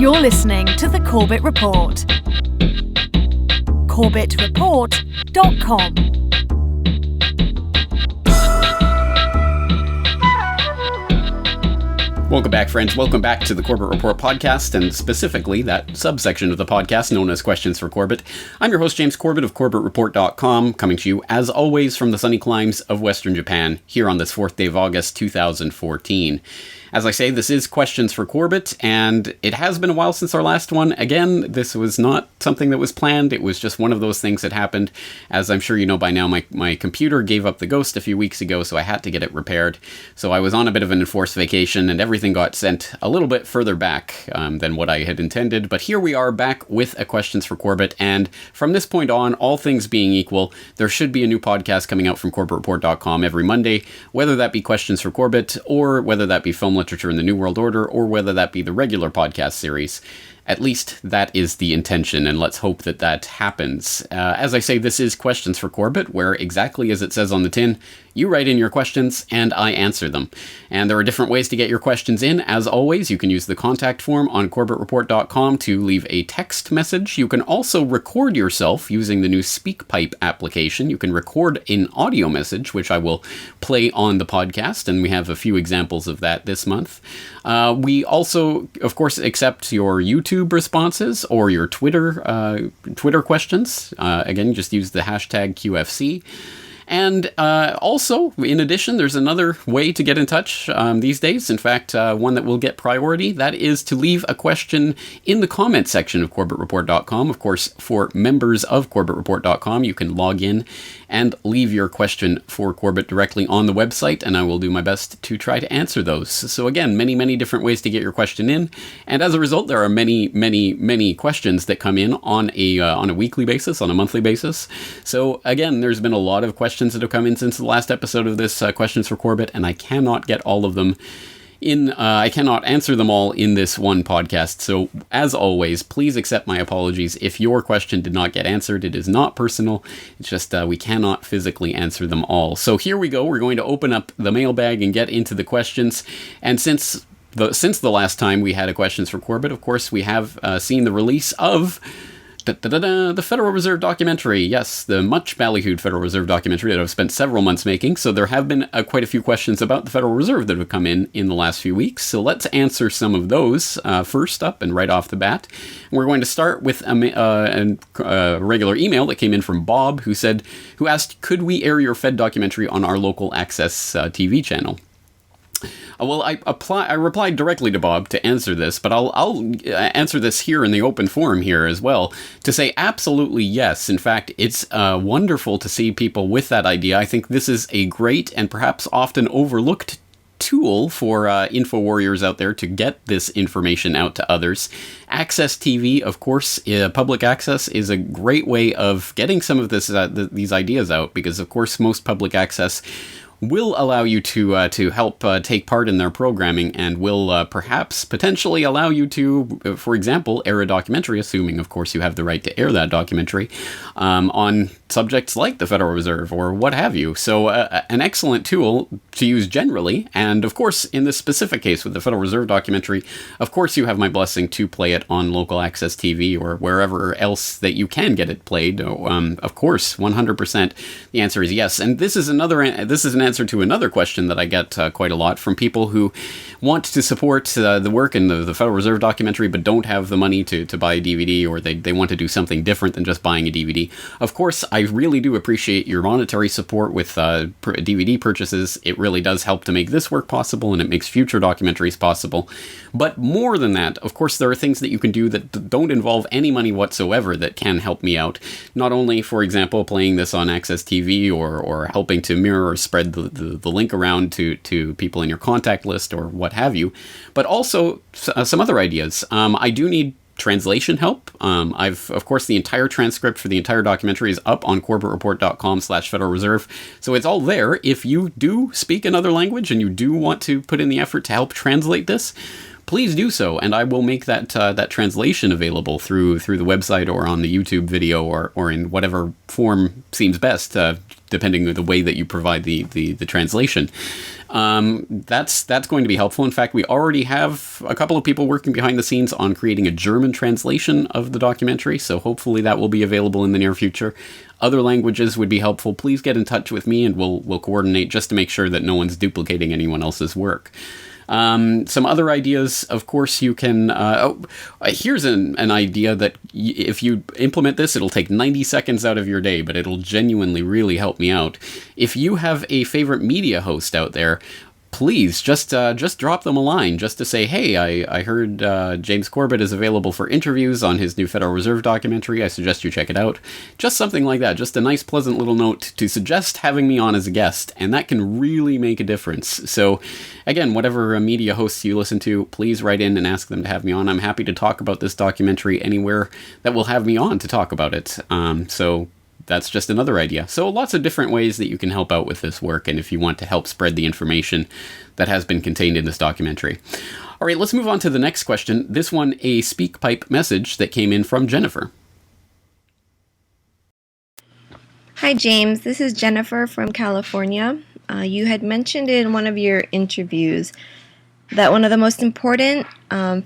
You're listening to The Corbett Report. CorbettReport.com. Welcome back, friends. Welcome back to the Corbett Report podcast, and specifically that subsection of the podcast known as Questions for Corbett. I'm your host, James Corbett of CorbettReport.com, coming to you, as always, from the sunny climes of Western Japan, here on this 4th day of August, 2014. As I say, this is Questions for Corbett, and it has been a while since our last one. Again, this was not something that was planned. It was just one of those things that happened. As I'm sure you know by now, my computer gave up the ghost a few weeks ago, so I had to get it repaired. So I was on a bit of an enforced vacation, and everything got sent a little bit further back than what I had intended. But here we are back with a Questions for Corbett, and from this point on, all things being equal, there should be a new podcast coming out from CorbettReport.com every Monday, whether that be Questions for Corbett, or whether that be Film Literature in the New World Order, or whether that be the regular podcast series. At least that is the intention, and let's hope that that happens. As I say, this is Questions for Corbett, where exactly as it says on the tin, you write in your questions and I answer them. And there are different ways to get your questions in. As always, you can use the contact form on CorbettReport.com to leave a text message. You can also record yourself using the new SpeakPipe application. You can record an audio message, which I will play on the podcast, and we have a few examples of that this month. We also, of course, accept your YouTube responses or your Twitter questions. Again, just use the hashtag QFC. And also, in addition, there's another way to get in touch these days. In fact, one that will get priority. That is to leave a question in the comment section of CorbettReport.com. Of course, for members of CorbettReport.com, you can log in and leave your question for Corbett directly on the website, and I will do my best to try to answer those. So again, many, many different ways to get your question in, and as a result, there are many, many, many questions that come in on a weekly basis, on a monthly basis. So again, there's been a lot of questions that have come in since the last episode of this Questions for Corbett, and I cannot get all of them I cannot answer them all in this one podcast. So, as always, please accept my apologies if your question did not get answered. It is not personal. It's just we cannot physically answer them all. So here we go. We're going to open up the mailbag and get into the questions. And since the last time we had a Questions for Corbett, of course, we have seen the release of the Federal Reserve documentary. Yes, the much ballyhooed Federal Reserve documentary that I've spent several months making. So there have been quite a few questions about the Federal Reserve that have come in the last few weeks. So let's answer some of those first up and right off the bat. We're going to start with a regular email that came in from Bob, who asked, could we air your Fed documentary on our local Access TV channel? Well, I replied directly to Bob to answer this, but I'll answer this here in the open forum here as well, to say absolutely yes. In fact, it's wonderful to see people with that idea. I think this is a great and perhaps often overlooked tool for info warriors out there to get this information out to others. Access TV, of course, public access is a great way of getting some of these ideas out, because of course most public access will allow you to help take part in their programming, and will perhaps potentially allow you to, for example, air a documentary, assuming, of course, you have the right to air that documentary, on subjects like the Federal Reserve or what have you. So an excellent tool to use generally, and of course, in this specific case with the Federal Reserve documentary, of course, you have my blessing to play it on local access TV or wherever else that you can get it played. Of course, 100%. The answer is yes. And this is an answer to another question that I get quite a lot from people who want to support the work in the Federal Reserve documentary but don't have the money to buy a DVD, or they want to do something different than just buying a DVD. Of course, I really do appreciate your monetary support with DVD purchases. It really does help to make this work possible, and it makes future documentaries possible. But more than that, of course, there are things that you can do that don't involve any money whatsoever that can help me out. Not only, for example, playing this on Access TV or helping to mirror or spread the link around to people in your contact list or what have you, but also some other ideas. I do need translation help. Of course, the entire transcript for the entire documentary is up on CorbettReport.com/Federal Reserve. So it's all there. If you do speak another language and you do want to put in the effort to help translate this, please do so, and I will make that translation available through the website or on the YouTube video or in whatever form seems best. depending on the way that you provide the translation. That's going to be helpful. In fact, we already have a couple of people working behind the scenes on creating a German translation of the documentary, so hopefully that will be available in the near future. Other languages would be helpful. Please get in touch with me and we'll coordinate just to make sure that no one's duplicating anyone else's work. Some other ideas, of course, you can... here's an idea that if you implement this, it'll take 90 seconds out of your day, but it'll genuinely really help me out. If you have a favorite media host out there, please just drop them a line just to say, hey, I heard James Corbett is available for interviews on his new Federal Reserve documentary. I suggest you check it out. Just something like that. Just a nice, pleasant little note to suggest having me on as a guest, and that can really make a difference. So, again, whatever media hosts you listen to, please write in and ask them to have me on. I'm happy to talk about this documentary anywhere that will have me on to talk about it. So that's just another idea. So lots of different ways that you can help out with this work, and if you want to help spread the information that has been contained in this documentary. All right, let's move on to the next question. This one, a SpeakPipe message that came in from Jennifer. Hi, James. This is Jennifer from California. You had mentioned in one of your interviews that one of the most important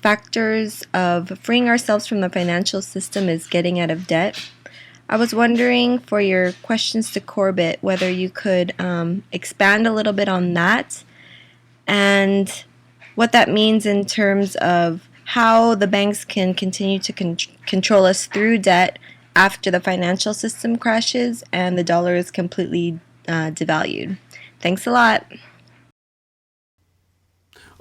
factors of freeing ourselves from the financial system is getting out of debt. I was wondering, for your questions to Corbett, whether you could expand a little bit on that and what that means in terms of how the banks can continue to control us through debt after the financial system crashes and the dollar is completely devalued. Thanks a lot.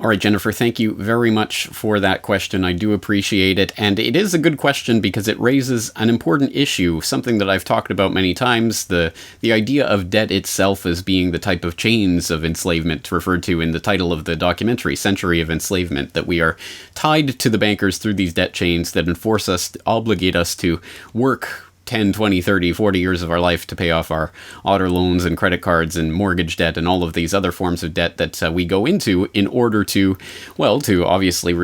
All right, Jennifer, thank you very much for that question. I do appreciate it. And it is a good question because it raises an important issue, something that I've talked about many times, the idea of debt itself as being the type of chains of enslavement referred to in the title of the documentary, Century of Enslavement, that we are tied to the bankers through these debt chains that enforce us, obligate us to work 10, 20, 30, 40 years of our life to pay off our auto loans and credit cards and mortgage debt and all of these other forms of debt that we go into in order to, well, to obviously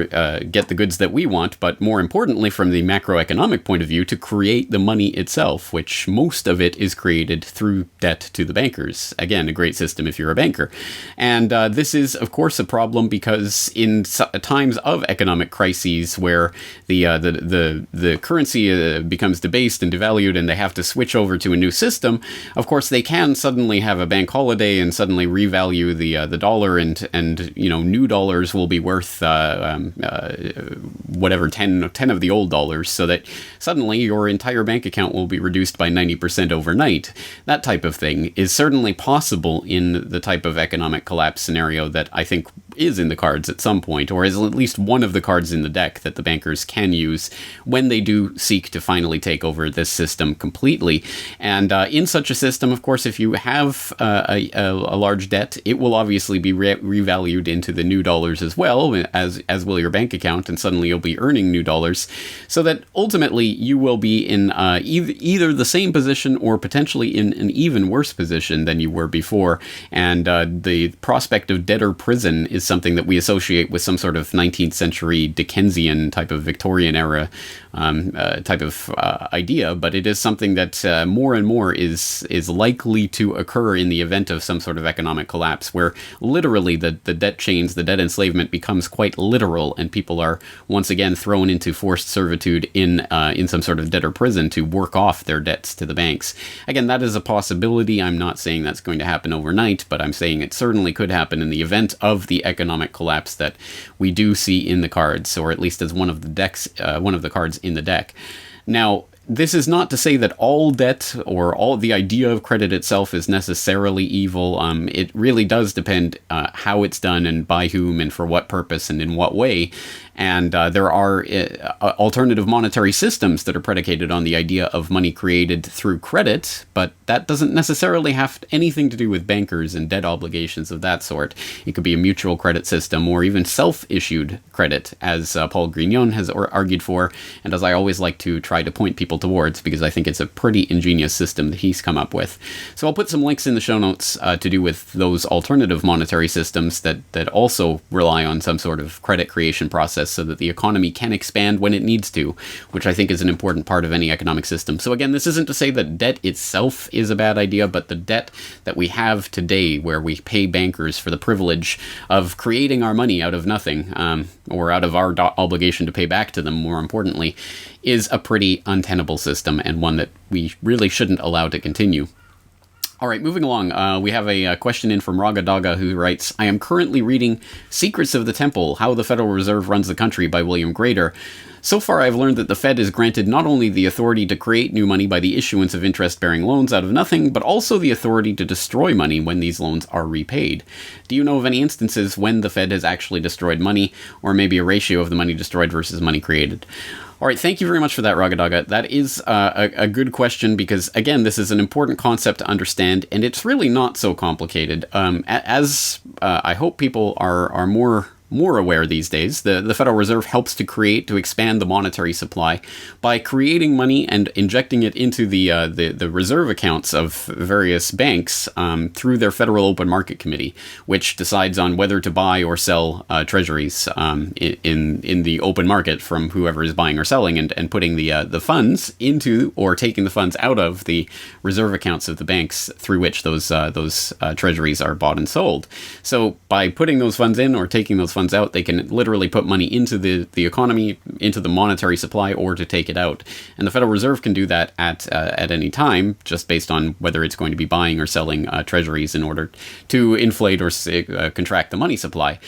get the goods that we want, but more importantly, from the macroeconomic point of view, to create the money itself, which most of it is created through debt to the bankers. Again, a great system if you're a banker. And this is, of course, a problem because in times of economic crises where the currency becomes debased and devalued, and they have to switch over to a new system, of course they can suddenly have a bank holiday and suddenly revalue the dollar, and new dollars will be worth whatever 10 of the old dollars, so that suddenly your entire bank account will be reduced by 90% overnight. That type of thing is certainly possible in the type of economic collapse scenario that I think is in the cards at some point, or is at least one of the cards in the deck that the bankers can use when they do seek to finally take over this system completely. And in such a system, of course, if you have a large debt, it will obviously be revalued into the new dollars as well, as will your bank account, and suddenly you'll be earning new dollars, so that ultimately you will be in either the same position or potentially in an even worse position than you were before. And the prospect of debtor prison is something that we associate with some sort of 19th century Dickensian type of Victorian era type of idea, but it is something that more and more is likely to occur in the event of some sort of economic collapse, where literally the debt chains, the debt enslavement becomes quite literal, and people are once again thrown into forced servitude in some sort of debtor prison to work off their debts to the banks. Again, that is a possibility. I'm not saying that's going to happen overnight, but I'm saying it certainly could happen in the event of the economic collapse that we do see in the cards, or at least as one of the cards in the deck. Now, this is not to say that all debt or all the idea of credit itself is necessarily evil. It really does depend how it's done and by whom and for what purpose and in what way. And there are alternative monetary systems that are predicated on the idea of money created through credit, but that doesn't necessarily have anything to do with bankers and debt obligations of that sort. It could be a mutual credit system or even self-issued credit, as Paul Grignon has argued for, and as I always like to try to point people towards, because I think it's a pretty ingenious system that he's come up with. So I'll put some links in the show notes to do with those alternative monetary systems that also rely on some sort of credit creation process process so that the economy can expand when it needs to, which I think is an important part of any economic system. So again, this isn't to say that debt itself is a bad idea, but the debt that we have today, where we pay bankers for the privilege of creating our money out of nothing, or out of our obligation to pay back to them, more importantly, is a pretty untenable system and one that we really shouldn't allow to continue. All right, moving along, we have a question in from Raga Daga, who writes, I am currently reading Secrets of the Temple, How the Federal Reserve Runs the Country by William Grader. So far, I've learned that the Fed is granted not only the authority to create new money by the issuance of interest-bearing loans out of nothing, but also the authority to destroy money when these loans are repaid. Do you know of any instances when the Fed has actually destroyed money, or maybe a ratio of the money destroyed versus money created? All right, thank you very much for that, Ragadaga. That is a good question because, again, this is an important concept to understand, and it's really not so complicated. As I hope people are more aware these days, the Federal Reserve helps to expand the monetary supply by creating money and injecting it into the reserve accounts of various banks through their Federal Open Market Committee, which decides on whether to buy or sell treasuries in the open market from whoever is buying or selling, and putting the funds into, or taking the funds out of, the reserve accounts of the banks through which those treasuries are bought and sold. So by putting those funds in or taking those funds out, they can literally put money into the economy, into the monetary supply, or to take it out. And the Federal Reserve can do that at any time, just based on whether it's going to be buying or selling treasuries in order to inflate or contract the money supply.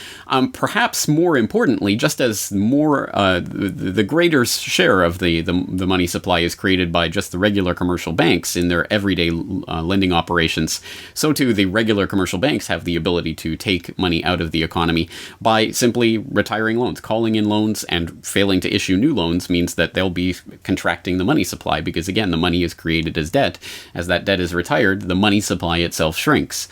Perhaps more importantly, just as the greater share of the money supply is created by just the regular commercial banks in their everyday lending operations, so too the regular commercial banks have the ability to take money out of the economy by simply retiring loans. Calling in loans and failing to issue new loans means that they'll be contracting the money supply because, again, the money is created as debt. As that debt is retired, the money supply itself shrinks.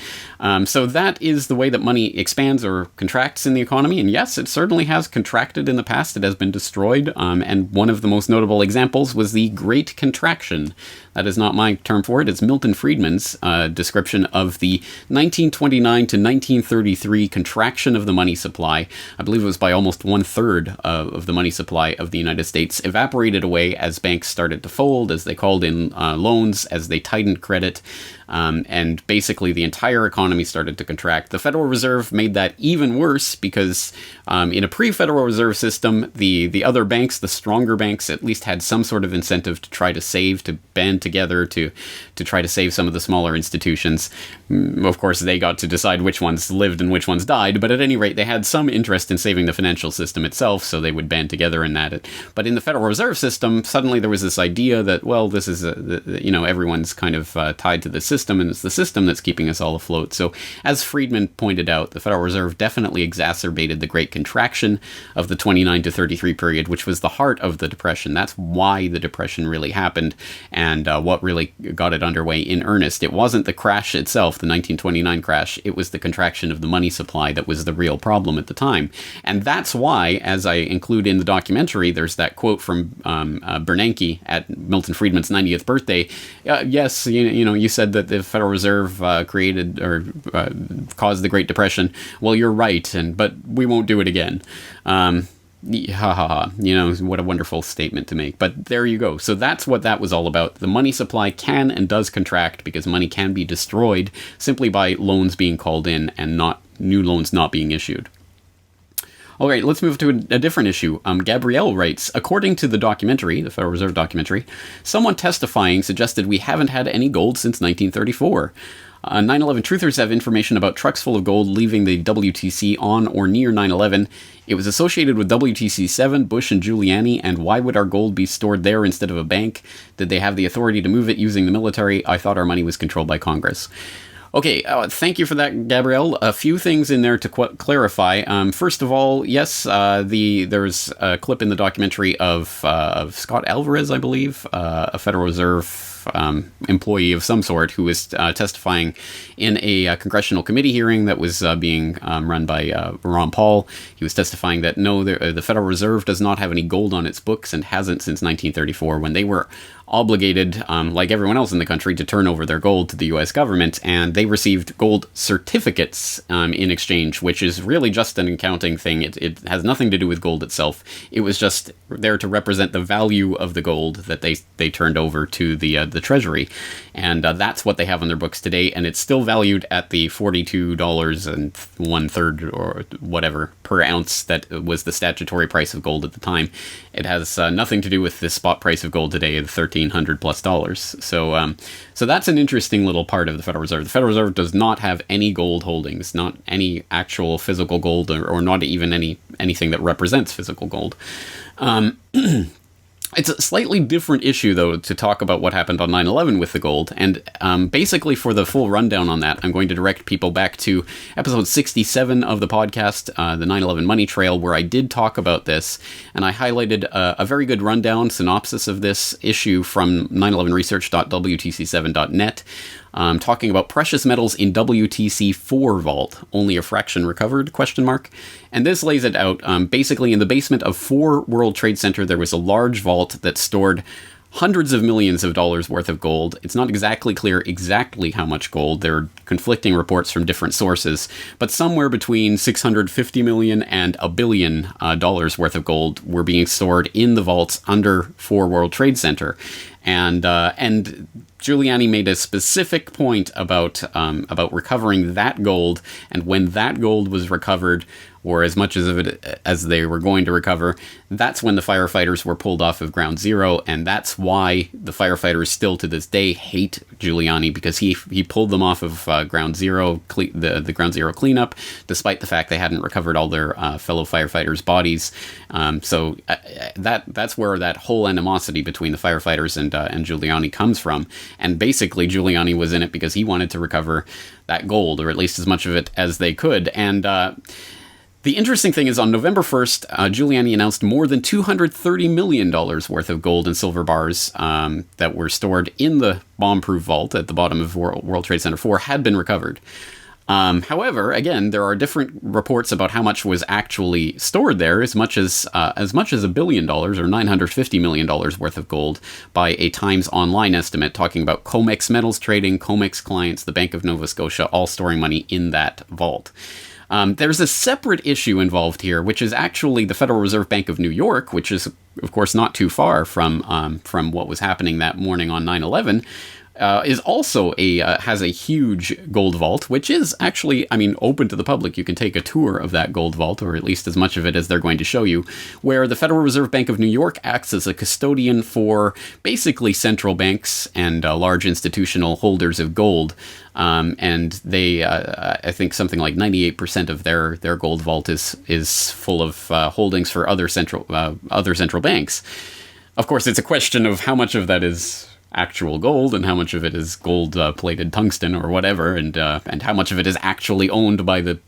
So that is the way that money expands or contracts in the economy. And yes, it certainly has contracted in the past. It has been destroyed. And one of the most notable examples was the Great Contraction. That is not my term for it. It's Milton Friedman's description of the 1929 to 1933 contraction of the money supply. I believe it was by almost 1/3 of the money supply of the United States evaporated away as banks started to fold, as they called in loans, as they tightened credit. And basically the entire economy started to contract. The Federal Reserve made that even worse because in a pre-Federal Reserve system, the other banks, the stronger banks, at least had some sort of incentive to try to save, to band together to try to save some of the smaller institutions. Of course, they got to decide which ones lived and which ones died, but at any rate, they had some interest in saving the financial system itself, so they would band together in that. But in the Federal Reserve System, suddenly there was this idea that, well, this is, everyone's kind of tied to the system, and it's the system that's keeping us all afloat. So, as Friedman pointed out, the Federal Reserve definitely exacerbated the Great Contraction of the 29 to 33 period, which was the heart of the Depression. That's why the Depression really happened, and what really got it underway in earnest. It wasn't the crash itself, the 1929 crash, it was the contraction of the money supply that was the real problem at the time. And that's why, as I include in the documentary, there's that quote from Bernanke at Milton Friedman's 90th birthday. Yes, you said that the Federal Reserve created or caused the Great Depression. Well, you're right, but we won't do it again. What a wonderful statement to make. But there you go. So that's what that was all about. The money supply can and does contract because money can be destroyed simply by loans being called in and not new loans not being issued. All right, let's move to a different issue. Gabrielle writes, according to the documentary, the Federal Reserve documentary, someone testifying suggested we haven't had any gold since 1934. 9/11 truthers have information about trucks full of gold leaving the WTC on or near 9/11. It was associated with WTC-7, Bush and Giuliani, and why would our gold be stored there instead of a bank? Did they have the authority to move it using the military? I thought our money was controlled by Congress. Okay, thank you for that, Gabrielle. A few things in there to clarify. First of all, yes, there's a clip in the documentary of Scott Alvarez, I believe, a Federal Reserve employee of some sort who was testifying in a congressional committee hearing that was being run by Ron Paul. He was testifying that no, the Federal Reserve does not have any gold on its books and hasn't since 1934, when they were obligated, like everyone else in the country, to turn over their gold to the U.S. government, and they received gold certificates in exchange, which is really just an accounting thing. It has nothing to do with gold itself. It was just there to represent the value of the gold that they turned over to the Treasury, and that's what they have on their books today, and it's still valued at the $42 and 1/3 or whatever per ounce that was the statutory price of gold at the time. It has nothing to do with the spot price of gold today of $1,300+. So that's an interesting little part of the Federal Reserve. The Federal Reserve does not have any gold holdings, not any actual physical gold, or not even anything that represents physical gold. It's a slightly different issue, though, to talk about what happened on 9/11 with the gold, and basically for the full rundown on that, I'm going to direct people back to episode 67 of the podcast, the 9/11 Money Trail, where I did talk about this, and I highlighted a very good rundown, synopsis of this issue from 911research.wtc7.net, talking about precious metals in WTC4 vault, only a fraction recovered, ? And this lays it out. Basically, in the basement of 4 World Trade Center, there was a large vault that stored hundreds of millions of dollars worth of gold. It's not exactly clear exactly how much gold. There are conflicting reports from different sources, but somewhere between $650 million and $1 billion worth of gold were being stored in the vaults under 4 World Trade Center. And Giuliani made a specific point about recovering that gold, and when that gold was recovered, or as much of it as they were going to recover, that's when the firefighters were pulled off of Ground Zero, and that's why the firefighters still to this day hate Giuliani, because he pulled them off of Ground Zero, the Ground Zero cleanup, despite the fact they hadn't recovered all their fellow firefighters' bodies. So that's where that whole animosity between the firefighters and Giuliani comes from. And basically, Giuliani was in it because he wanted to recover that gold, or at least as much of it as they could. And the interesting thing is, on November 1st, Giuliani announced more than $230 million worth of gold and silver bars that were stored in the bomb-proof vault at the bottom of World Trade Center 4 had been recovered. However, again, there are different reports about how much was actually stored there, as much as $1 billion or $950 million worth of gold by a Times Online estimate, talking about COMEX Metals Trading, COMEX clients, the Bank of Nova Scotia, all storing money in that vault. There's a separate issue involved here, which is actually the Federal Reserve Bank of New York, which is, of course, not too far from what was happening that morning on 9/11. Is also has a huge gold vault, which is actually, open to the public. You can take a tour of that gold vault, or at least as much of it as they're going to show you, where the Federal Reserve Bank of New York acts as a custodian for basically central banks and large institutional holders of gold. And they, I think something like 98% of their gold vault is full of holdings for other central banks. Of course, it's a question of how much of that is actual gold and how much of it is gold-plated tungsten or whatever, and how much of it is actually owned by the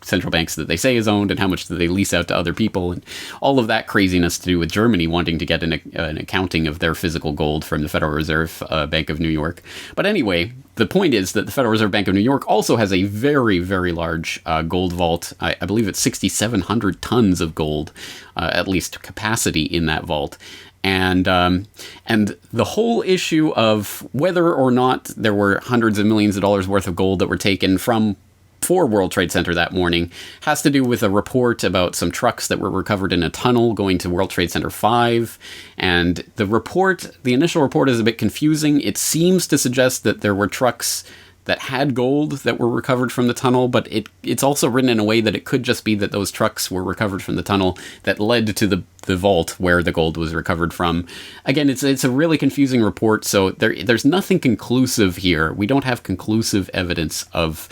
central banks that they say is owned, and how much do they lease out to other people, and all of that craziness to do with Germany wanting to get an accounting of their physical gold from the Federal Reserve Bank of New York. But anyway, the point is that the Federal Reserve Bank of New York also has a very, very large gold vault. I believe it's 6,700 tons of gold, at least capacity in that vault. And the whole issue of whether or not there were hundreds of millions of dollars worth of gold that were taken from 4 World Trade Center that morning has to do with a report about some trucks that were recovered in a tunnel going to World Trade Center 5. And the initial report is a bit confusing. It seems to suggest that there were trucks that had gold that were recovered from the tunnel, but it's also written in a way that it could just be that those trucks were recovered from the tunnel that led to the vault where the gold was recovered from. Again, it's a really confusing report, so there's nothing conclusive here. We don't have conclusive evidence of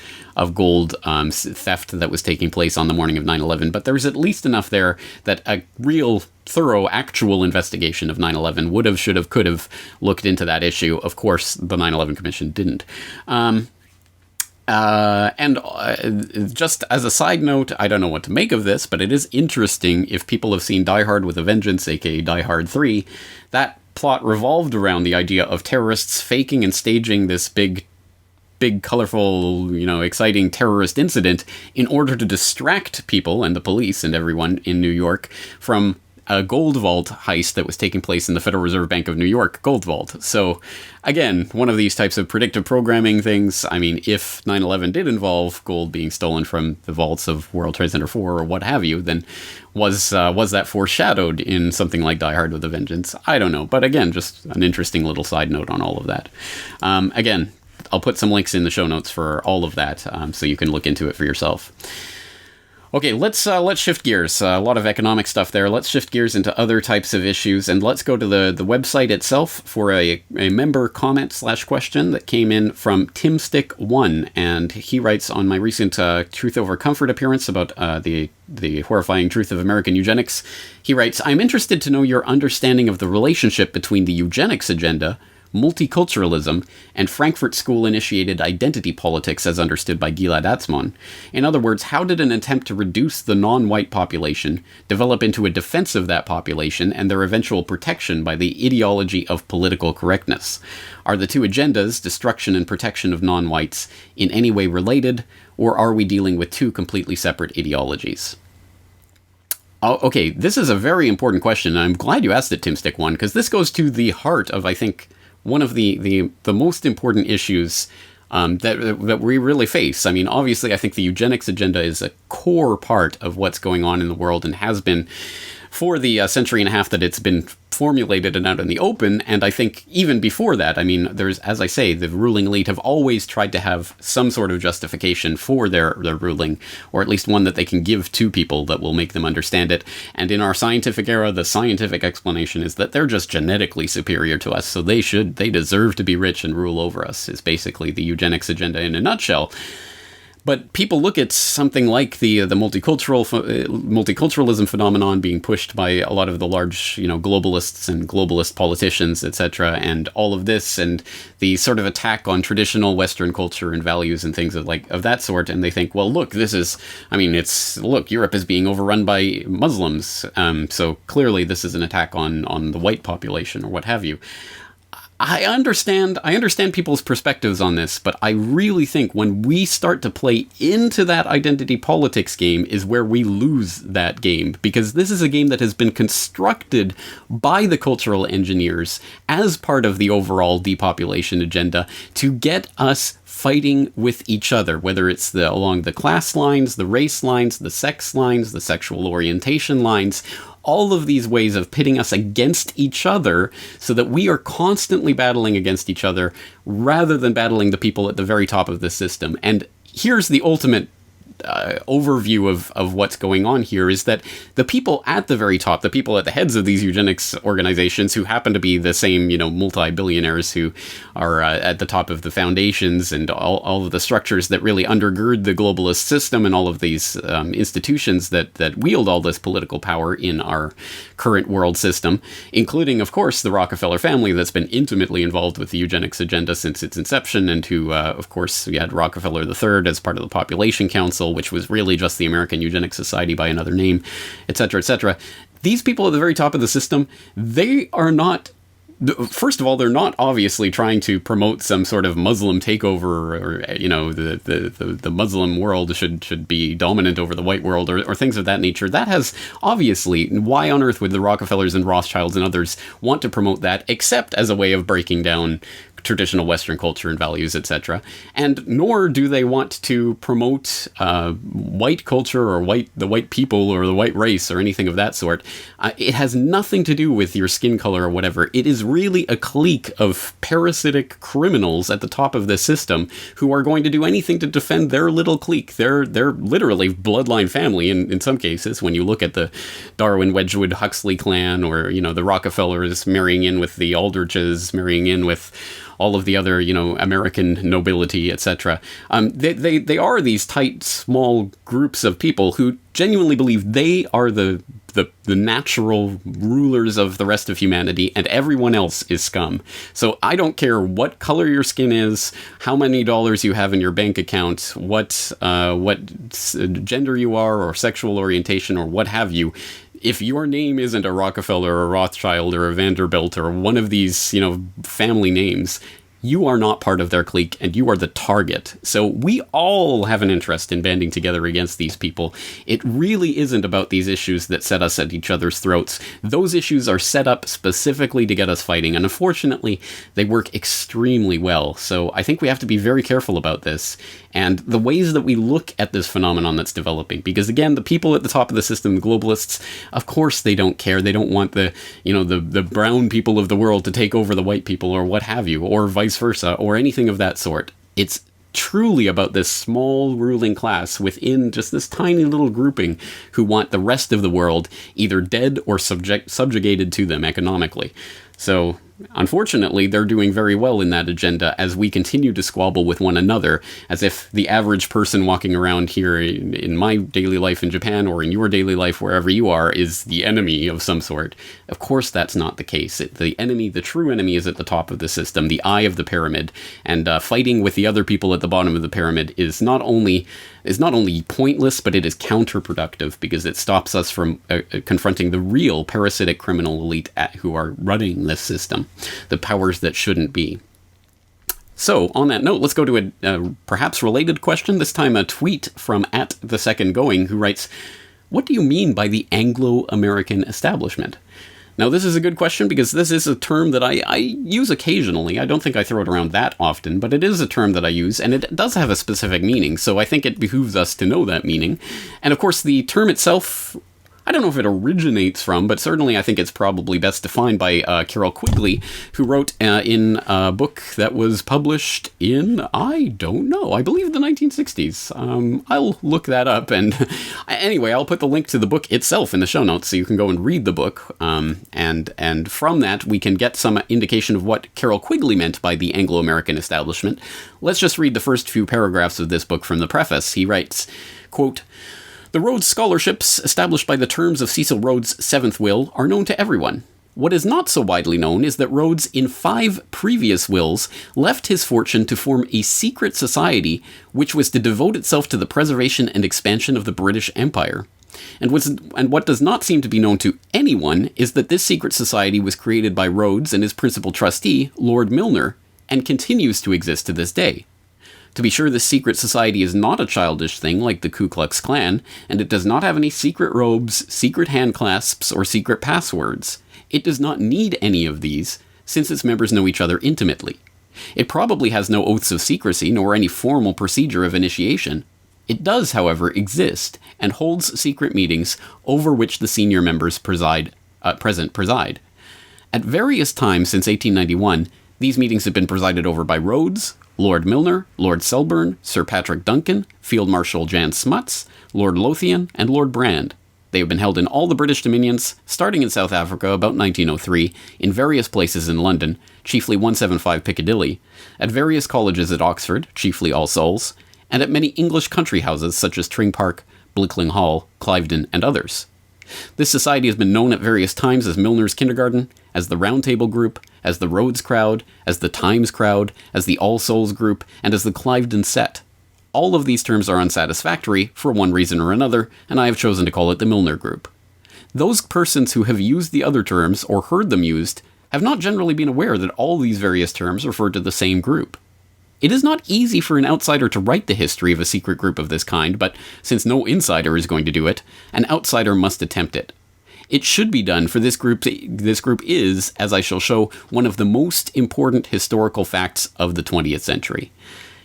gold theft that was taking place on the morning of 9/11, but there's at least enough there that a real thorough actual investigation of 9/11 would have, should have, could have looked into that issue. Of course, the 9/11 Commission didn't. Just as a side note, I don't know what to make of this, but it is interesting. If people have seen Die Hard with a Vengeance, aka Die Hard 3, that plot revolved around the idea of terrorists faking and staging this big, colorful, exciting terrorist incident in order to distract people and the police and everyone in New York from a gold vault heist that was taking place in the Federal Reserve Bank of New York gold vault. So again, one of these types of predictive programming things. I mean, if 9/11 did involve gold being stolen from the vaults of World Trade Center 4 or what have you, then was that foreshadowed in something like Die Hard with a Vengeance? I don't know. But again, just an interesting little side note on all of that. Again, I'll put some links in the show notes for all of that, so you can look into it for yourself. Okay, let's shift gears. A lot of economic stuff there. Let's shift gears into other types of issues, and let's go to the website itself for a member comment/question that came in from Timstick1, and he writes on my recent Truth Over Comfort appearance about the horrifying truth of American eugenics. He writes, "I'm interested to know your understanding of the relationship between the eugenics agenda, multiculturalism, and Frankfurt School-initiated identity politics as understood by Gilad Atzmon. In other words, how did an attempt to reduce the non-white population develop into a defense of that population and their eventual protection by the ideology of political correctness? Are the two agendas, destruction and protection of non-whites, in any way related, or are we dealing with two completely separate ideologies?" Oh, okay, this is a very important question, and I'm glad you asked it, Timstick1, because this goes to the heart of, I think, one of the most important issues that we really face. I mean, obviously, I think the eugenics agenda is a core part of what's going on in the world and has been for the century and a half that it's been formulated and out in the open. And I think even before that, I mean, there's, as I say, the ruling elite have always tried to have some sort of justification for their ruling, or at least one that they can give to people that will make them understand it. And in our scientific era, the scientific explanation is that they're just genetically superior to us, so they deserve to be rich and rule over us, is basically the eugenics agenda in a nutshell. But people look at something like the multiculturalism phenomenon being pushed by a lot of the large, globalists and globalist politicians, etc., and all of this, and the sort of attack on traditional Western culture and values and things of that sort, and they think, well, look, Europe is being overrun by Muslims, so clearly this is an attack on the white population or what have you. I understand people's perspectives on this, but I really think when we start to play into that identity politics game is where we lose that game, because this is a game that has been constructed by the cultural engineers as part of the overall depopulation agenda to get us fighting with each other, whether it's along the class lines, the race lines, the sex lines, the sexual orientation lines, all of these ways of pitting us against each other so that we are constantly battling against each other rather than battling the people at the very top of the system. And here's the ultimate overview of what's going on here, is that the people at the very top, the people at the heads of these eugenics organizations, who happen to be the same, multi-billionaires who are at the top of the foundations and all of the structures that really undergird the globalist system and all of these institutions that wield all this political power in our current world system, including, of course, the Rockefeller family that's been intimately involved with the eugenics agenda since its inception, and who, of course, we had Rockefeller III as part of the Population Council, which was really just the American Eugenics Society by another name, etc., etc. These people at the very top of the system, they are not, first of all, they're not obviously trying to promote some sort of Muslim takeover, or, the Muslim world should be dominant over the white world, or things of that nature. That has, obviously, why on earth would the Rockefellers and Rothschilds and others want to promote that, except as a way of breaking down traditional Western culture and values, etc. And nor do they want to promote white culture or the white people or the white race or anything of that sort. It has nothing to do with your skin color or whatever. It is really a clique of parasitic criminals at the top of the system who are going to do anything to defend their little clique. They're literally bloodline family in some cases, when you look at the Darwin, Wedgwood, Huxley clan, or, the Rockefellers marrying in with the Aldriches, marrying in with all of the other, American nobility, etc. They are these tight, small groups of people who genuinely believe they are the natural rulers of the rest of humanity, and everyone else is scum. So I don't care what color your skin is, how many dollars you have in your bank account, what gender you are, or sexual orientation, or what have you. If your name isn't a Rockefeller or a Rothschild or a Vanderbilt or one of these, family names, You are not part of their clique, and you are the target. So we all have an interest in banding together against these people. It really isn't about these issues that set us at each other's throats. Those issues are set up specifically to get us fighting, and unfortunately, they work extremely well. So I think we have to be very careful about this, and the ways that we look at this phenomenon that's developing. Because again, the people at the top of the system, the globalists, of course they don't care. They don't want the brown people of the world to take over the white people or what have you, or vice versa, or anything of that sort. It's truly about this small ruling class within just this tiny little grouping who want the rest of the world either dead or subjugated to them economically. So unfortunately, they're doing very well in that agenda as we continue to squabble with one another, as if the average person walking around here in my daily life in Japan or in your daily life wherever you are is the enemy of some sort. Of course, that's not the case. The true enemy is at the top of the system, the eye of the pyramid, and fighting with the other people at the bottom of the pyramid is not only pointless, but it is counterproductive because it stops us from confronting the real parasitic criminal elite who are running this system, the powers that shouldn't be. So, on that note, let's go to a perhaps related question, this time a tweet from @thesecondgoing, who writes, "What do you mean by the Anglo-American establishment?" Now, this is a good question because this is a term that I use occasionally. I don't think I throw it around that often, but it is a term that I use, and it does have a specific meaning, so I think it behooves us to know that meaning. And of course, the term itself, I don't know if it originates from, but certainly I think it's probably best defined by Carroll Quigley, who wrote in a book that was published in, I don't know, I believe the 1960s. I'll look that up, and anyway, I'll put the link to the book itself in the show notes so you can go and read the book, and from that we can get some indication of what Carroll Quigley meant by the Anglo-American establishment. Let's just read the first few paragraphs of this book from the preface. He writes, quote, "The Rhodes Scholarships, established by the terms of Cecil Rhodes' seventh will, are known to everyone. What is not so widely known is that Rhodes, in 5 previous wills, left his fortune to form a secret society which was to devote itself to the preservation and expansion of the British Empire. And what does not seem to be known to anyone is that this secret society was created by Rhodes and his principal trustee, Lord Milner, and continues to exist to this day. To be sure, this secret society is not a childish thing like the Ku Klux Klan, and it does not have any secret robes, secret handclasps, or secret passwords. It does not need any of these, since its members know each other intimately. It probably has no oaths of secrecy, nor any formal procedure of initiation. It does, however, exist, and holds secret meetings over which the senior members preside. At various times since 1891, these meetings have been presided over by Rhodes, Lord Milner, Lord Selburne, Sir Patrick Duncan, Field Marshal Jan Smuts, Lord Lothian, and Lord Brand. They have been held in all the British dominions, starting in South Africa about 1903, in various places in London, chiefly 175 Piccadilly, at various colleges at Oxford, chiefly All Souls, and at many English country houses such as Tring Park, Blickling Hall, Cliveden, and others. This society has been known at various times as Milner's Kindergarten, as the Round Table Group, as the Rhodes Crowd, as the Times Crowd, as the All Souls Group, and as the Cliveden Set. All of these terms are unsatisfactory for one reason or another, and I have chosen to call it the Milner Group. Those persons who have used the other terms, or heard them used, have not generally been aware that all these various terms refer to the same group. It is not easy for an outsider to write the history of a secret group of this kind, but since no insider is going to do it, an outsider must attempt it. It should be done, for this group is, as I shall show, one of the most important historical facts of the 20th century."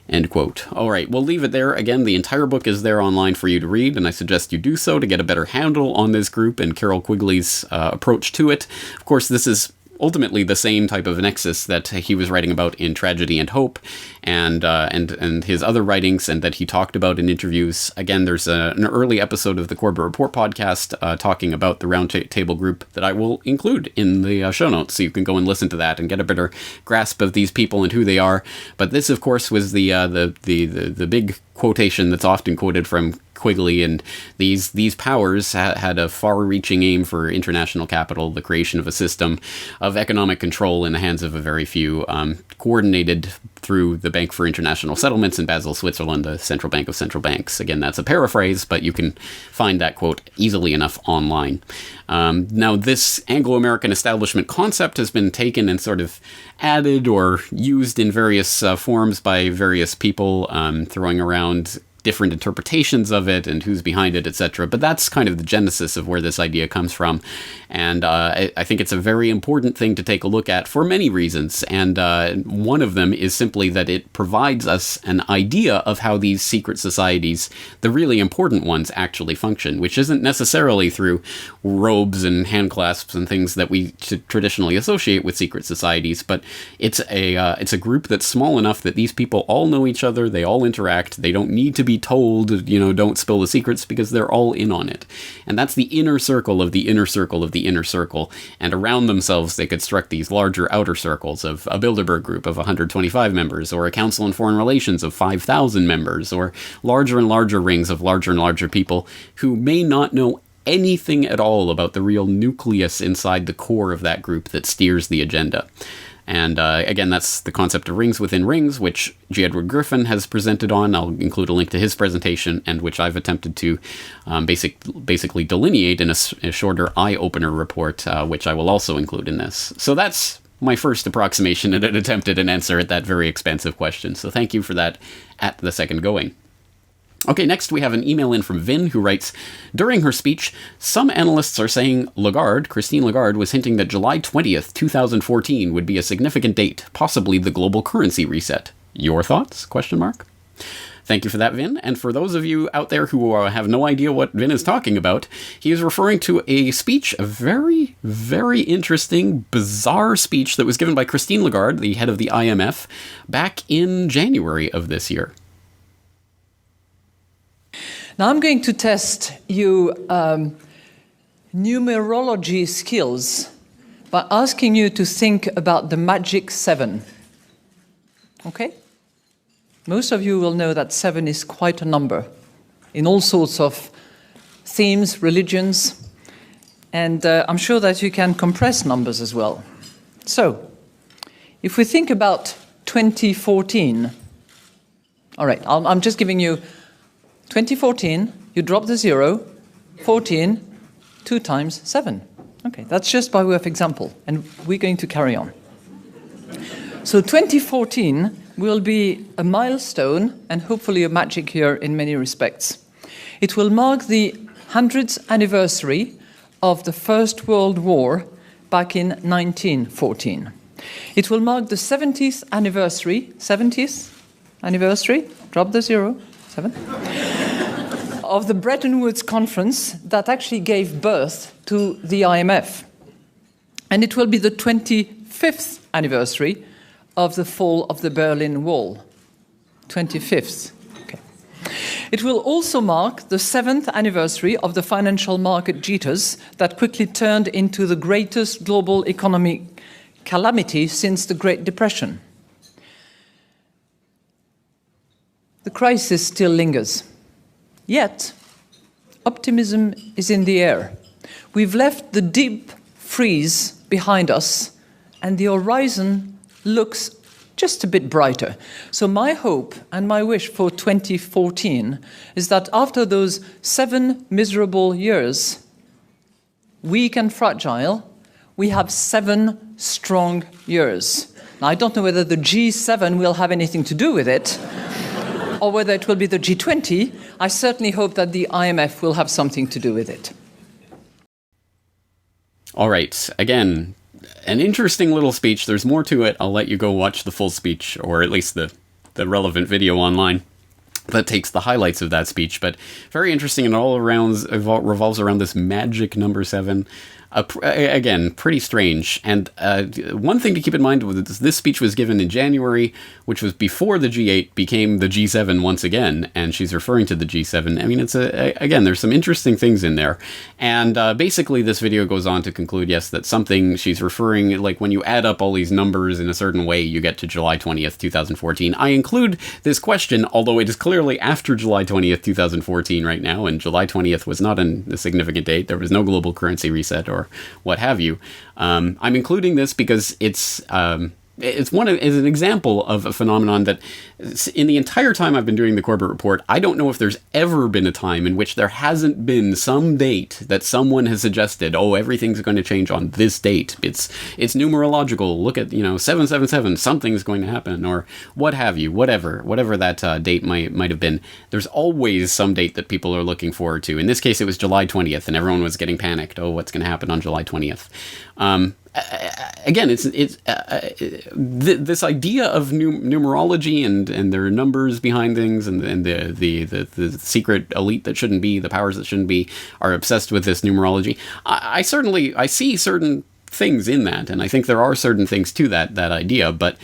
End quote. All right, we'll leave it there. Again, the entire book is there online for you to read, and I suggest you do so to get a better handle on this group and Carroll Quigley's approach to it. Of course, this is ultimately the same type of nexus that he was writing about in Tragedy and Hope, and his other writings, and that he talked about in interviews. Again, there's an early episode of the Corbett Report podcast talking about the Round Table Group that I will include in the show notes, so you can go and listen to that and get a better grasp of these people and who they are. But this, of course, was the big quotation that's often quoted from Quigley and these powers had a far-reaching aim for international capital, the creation of a system of economic control in the hands of a very few, coordinated through the Bank for International Settlements in Basel, Switzerland, the central bank of central banks. Again, that's a paraphrase, but you can find that quote easily enough online. Now, this Anglo-American establishment concept has been taken and sort of added or used in various forms by various people, throwing around different interpretations of it and who's behind it, etc. But that's kind of the genesis of where this idea comes from. And I think it's a very important thing to take a look at for many reasons. And one of them is simply that it provides us an idea of how these secret societies, the really important ones, actually function, which isn't necessarily through robes and hand clasps and things that we traditionally associate with secret societies, but it's a group that's small enough that these people all know each other, they all interact, they don't need to be told, don't spill the secrets, because they're all in on it. And that's the inner circle of the inner circle of the inner circle. And around themselves, they construct these larger outer circles of a Bilderberg group of 125 members, or a Council on Foreign Relations of 5,000 members, or larger and larger rings of larger and larger people who may not know anything at all about the real nucleus inside the core of that group that steers the agenda. And again, that's the concept of rings within rings, which G. Edward Griffin has presented on. I'll include a link to his presentation, and which I've attempted to basically delineate in a shorter eye-opener report, which I will also include in this. So that's my first approximation and an attempt at an answer at that very expansive question. So thank you for that at the second going. Okay, next we have an email in from Vin, who writes, during her speech, some analysts are saying Christine Lagarde, was hinting that July 20th, 2014 would be a significant date, possibly the global currency reset. Your thoughts? ? Thank you for that, Vin. And for those of you out there who have no idea what Vin is talking about, he is referring to a speech, a very, very interesting, bizarre speech that was given by Christine Lagarde, the head of the IMF, back in January of this year. Now I'm going to test you numerology skills by asking you to think about the magic 7. Okay? Most of you will know that 7 is quite a number in all sorts of themes, religions, and I'm sure that you can compress numbers as well. So, if we think about 2014, all right, I'm just giving you 2014, you drop the 0, 14, 2 times 7. Okay, that's just by way of example, and we're going to carry on. So 2014 will be a milestone and hopefully a magic year in many respects. It will mark the 100th anniversary of the First World War back in 1914. It will mark the 70th anniversary, drop the 0, 7, of the Bretton Woods Conference that actually gave birth to the IMF. And it will be the 25th anniversary of the fall of the Berlin Wall. 25th. Okay. It will also mark the 7th anniversary of the financial market jitters that quickly turned into the greatest global economic calamity since the Great Depression. The crisis still lingers. Yet, optimism is in the air. We've left the deep freeze behind us, and the horizon looks just a bit brighter. So my hope and my wish for 2014 is that after those 7 miserable years, weak and fragile, we have 7 strong years. Now, I don't know whether the G7 will have anything to do with it, or whether it will be the G20. I certainly hope that the IMF will have something to do with it. All right. Again, an interesting little speech. There's more to it. I'll let you go watch the full speech, or at least the relevant video online that takes the highlights of that speech. But very interesting, and all around revolves around this magic number 7. Again, pretty strange. And one thing to keep in mind was this speech was given in January, which was before the G8 became the G7 once again, and she's referring to the G7. I mean, again, there's some interesting things in there. And basically, this video goes on to conclude, yes, that something she's referring, like when you add up all these numbers in a certain way, you get to July 20th, 2014. I include this question, although it is clearly after July 20th, 2014 right now, and July 20th was not a significant date. There was no global currency reset or what have you. I'm including this because it's an example of a phenomenon that in the entire time I've been doing the Corbett Report, I don't know if there's ever been a time in which there hasn't been some date that someone has suggested, oh, everything's going to change on this date. It's numerological. Look at, 777, something's going to happen, or what have you, whatever that date might have been. There's always some date that people are looking forward to. In this case, it was July 20th, and everyone was getting panicked. Oh, what's going to happen on July 20th? Again, it's this idea of numerology and there are numbers behind things, and the secret elite that shouldn't be, the powers that shouldn't be, are obsessed with this numerology. I see certain things in that, and I think there are certain things to that idea, but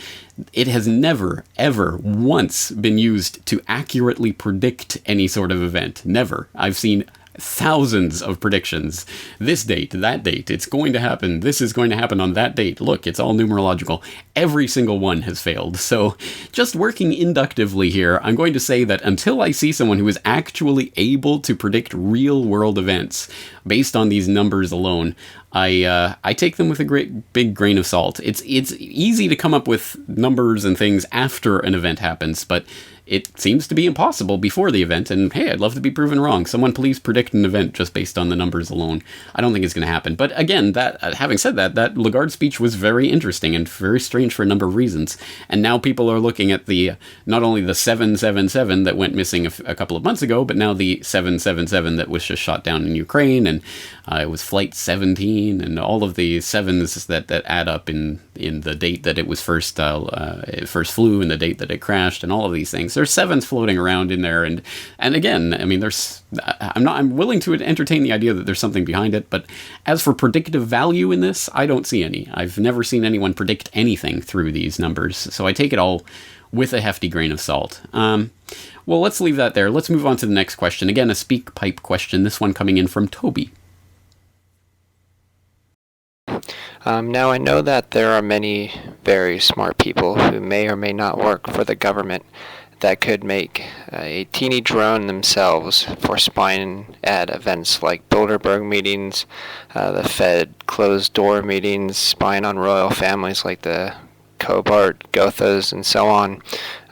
it has never, ever once been used to accurately predict any sort of event. Never. I've seen thousands of predictions. This date, that date, it's going to happen. This is going to happen on that date. Look, it's all numerological. Every single one has failed. So just working inductively here, I'm going to say that until I see someone who is actually able to predict real world events based on these numbers alone, I take them with a great big grain of salt. It's easy to come up with numbers and things after an event happens, but it seems to be impossible before the event, and hey, I'd love to be proven wrong. Someone please predict an event just based on the numbers alone. I don't think it's going to happen. But again, having said that Lagarde speech was very interesting and very strange for a number of reasons. And now people are looking at not only the 777 that went missing a couple of months ago, but now the 777 that was just shot down in Ukraine, and it was Flight 17, and all of the sevens that add up in the date that it was first flew and the date that it crashed, and all of these things. There's sevens floating around in there, and again, I mean, I'm willing to entertain the idea that there's something behind it, but as for predictive value in this, I don't see any. I've never seen anyone predict anything through these numbers, so I take it all with a hefty grain of salt. Well, let's leave that there. Let's move on to the next question. Again, a speak pipe question, this one coming in from Toby. Now, I know that there are many very smart people who may or may not work for the government that could make a teeny drone themselves for spying at events like Bilderberg meetings, the Fed closed-door meetings, spying on royal families like the Cobart, Gothas, and so on.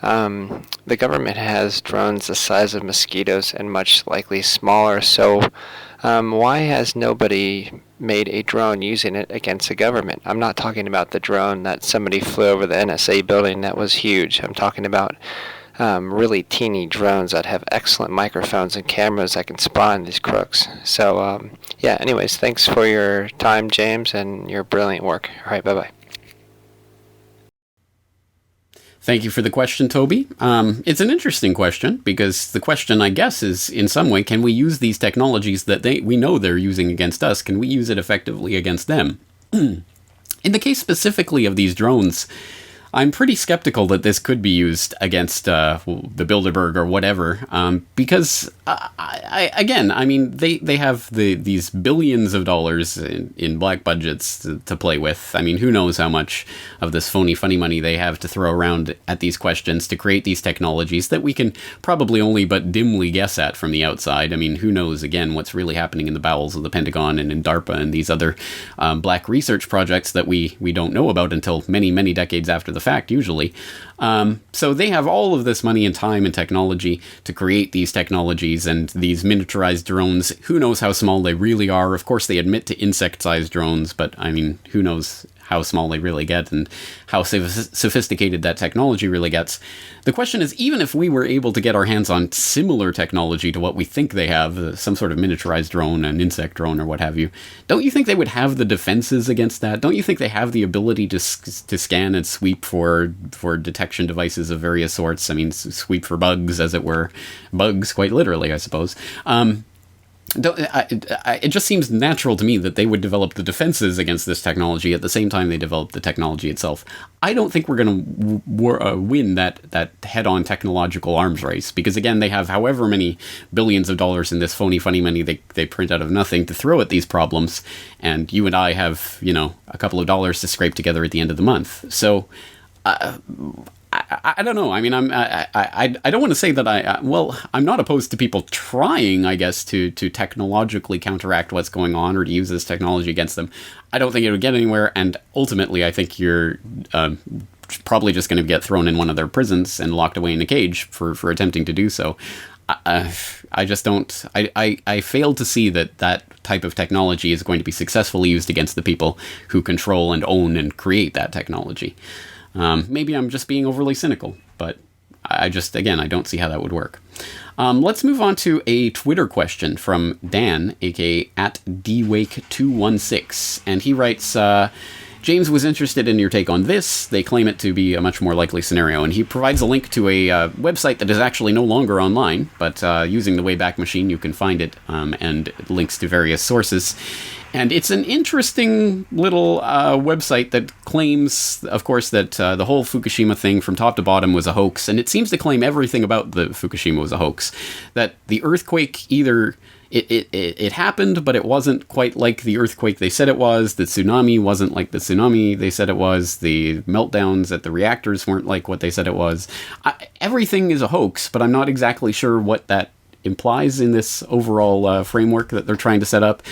The government has drones the size of mosquitoes and much likely smaller, so why has nobody made a drone using it against the government? I'm not talking about the drone that somebody flew over the NSA building that was huge. I'm talking about really teeny drones that have excellent microphones and cameras that can spy on these crooks. So, yeah, anyways, thanks for your time, James, and your brilliant work. All right, bye-bye. Thank you for the question, Toby. It's an interesting question, because the question, I guess, is in some way, can we use these technologies that we know they're using against us? Can we use it effectively against them? In the case specifically of these drones, I'm pretty skeptical that this could be used against the Bilderberg or whatever, because, again, I mean, they have these billions of dollars in black budgets to play with. I mean, who knows how much of this phony, funny money they have to throw around at these questions to create these technologies that we can probably only but dimly guess at from the outside. I mean, who knows, again, what's really happening in the bowels of the Pentagon and in DARPA and these other black research projects that we don't know about until many, many decades after the fact, usually. So they have all of this money and time and technology to create these technologies and these miniaturized drones. Who knows how small they really are? Of course, they admit to insect-sized drones, but I mean, who knows how small they really get and how sophisticated that technology really gets. The question is, even if we were able to get our hands on similar technology to what we think they have, some sort of miniaturized drone, an insect drone or what have you, don't you think they would have the defenses against that? Don't you think they have the ability to scan and sweep for detection devices of various sorts? I mean, sweep for bugs, as it were. Bugs, quite literally, I suppose. It just seems natural to me that they would develop the defenses against this technology at the same time they develop the technology itself. I don't think we're going to win that head-on technological arms race, because again, they have however many billions of dollars in this phony funny money they print out of nothing to throw at these problems, and you and I have, a couple of dollars to scrape together at the end of the month. So I don't know. I mean, I don't want to say that I'm not opposed to people trying, I guess, to technologically counteract what's going on or to use this technology against them. I don't think it would get anywhere, and ultimately, I think you're probably just going to get thrown in one of their prisons and locked away in a cage for attempting to do so. I just don't. I fail to see that type of technology is going to be successfully used against the people who control and own and create that technology. Maybe I'm just being overly cynical, but I don't see how that would work. Let's move on to a Twitter question from Dan, aka @dwake216, and he writes, James was interested in your take on this. They claim it to be a much more likely scenario, and he provides a link to a website that is actually no longer online, but using the Wayback Machine you can find it, and links to various sources. And it's an interesting little website that claims, of course, that the whole Fukushima thing from top to bottom was a hoax, and it seems to claim everything about the Fukushima was a hoax. That the earthquake either... It happened, but it wasn't quite like the earthquake they said it was. The tsunami wasn't like the tsunami they said it was. The meltdowns at the reactors weren't like what they said it was. Everything is a hoax, but I'm not exactly sure what that implies in this overall framework that they're trying to set up.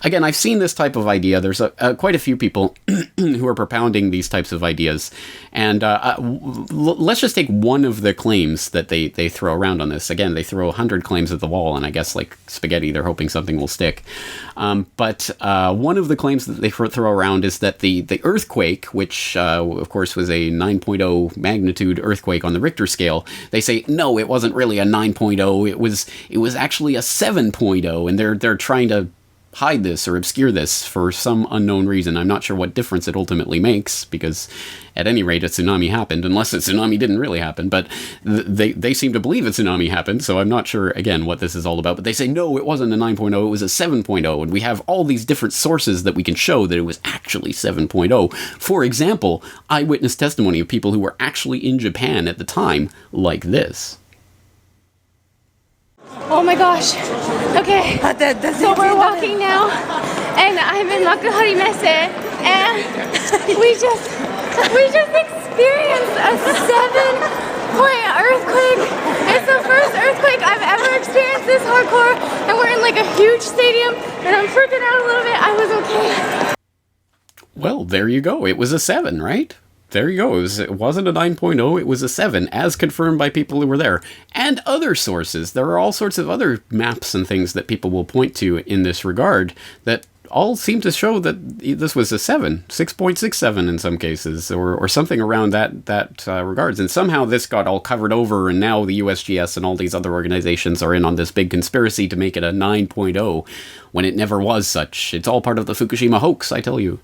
Again, I've seen this type of idea. There's quite a few people who are propounding these types of ideas. And let's just take one of the claims that they throw around on this. Again, they throw 100 claims at the wall, and I guess like spaghetti, they're hoping something will stick. But one of the claims that they throw around is that the earthquake, which of course was a 9.0 magnitude earthquake on the Richter scale, they say, no, it wasn't really a 9.0. It was actually a 7.0, and they're trying to hide this or obscure this for some unknown reason. I'm not sure what difference it ultimately makes, because at any rate, a tsunami happened, unless a tsunami didn't really happen. But they seem to believe a tsunami happened, so I'm not sure, again, what this is all about. But they say, no, it wasn't a 9.0, it was a 7.0, and we have all these different sources that we can show that it was actually 7.0. For example, eyewitness testimony of people who were actually in Japan at the time, like this. Oh my gosh. Okay. So we're walking now, and I'm in Makuharimese, and we just experienced a 7-point earthquake. It's the first earthquake I've ever experienced this hardcore, and we're in like a huge stadium, and I'm freaking out a little bit. I was okay. Well, there you go. It was a 7, right? There you go. It wasn't a 9.0, it was a 7, as confirmed by people who were there. And other sources. There are all sorts of other maps and things that people will point to in this regard that all seem to show that this was a 7, 6.67 in some cases, or something around that regards. And somehow this got all covered over, and now the USGS and all these other organizations are in on this big conspiracy to make it a 9.0, when it never was such. It's all part of the Fukushima hoax, I tell you.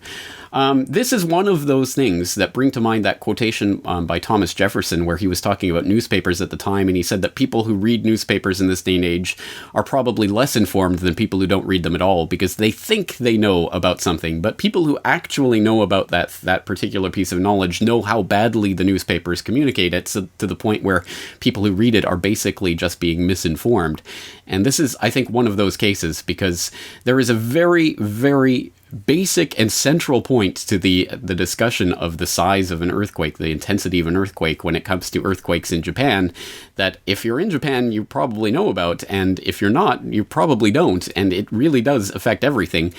This is one of those things that bring to mind that quotation by Thomas Jefferson, where he was talking about newspapers at the time, and he said that people who read newspapers in this day and age are probably less informed than people who don't read them at all, because they think they know about something, but people who actually know about that particular piece of knowledge know how badly the newspapers communicate it, so to the point where people who read it are basically just being misinformed. And this is, I think, one of those cases, because there is a very, very basic and central point to the discussion of the size of an earthquake, the intensity of an earthquake when it comes to earthquakes in Japan, that if you're in Japan, you probably know about, and if you're not, you probably don't, and it really does affect everything.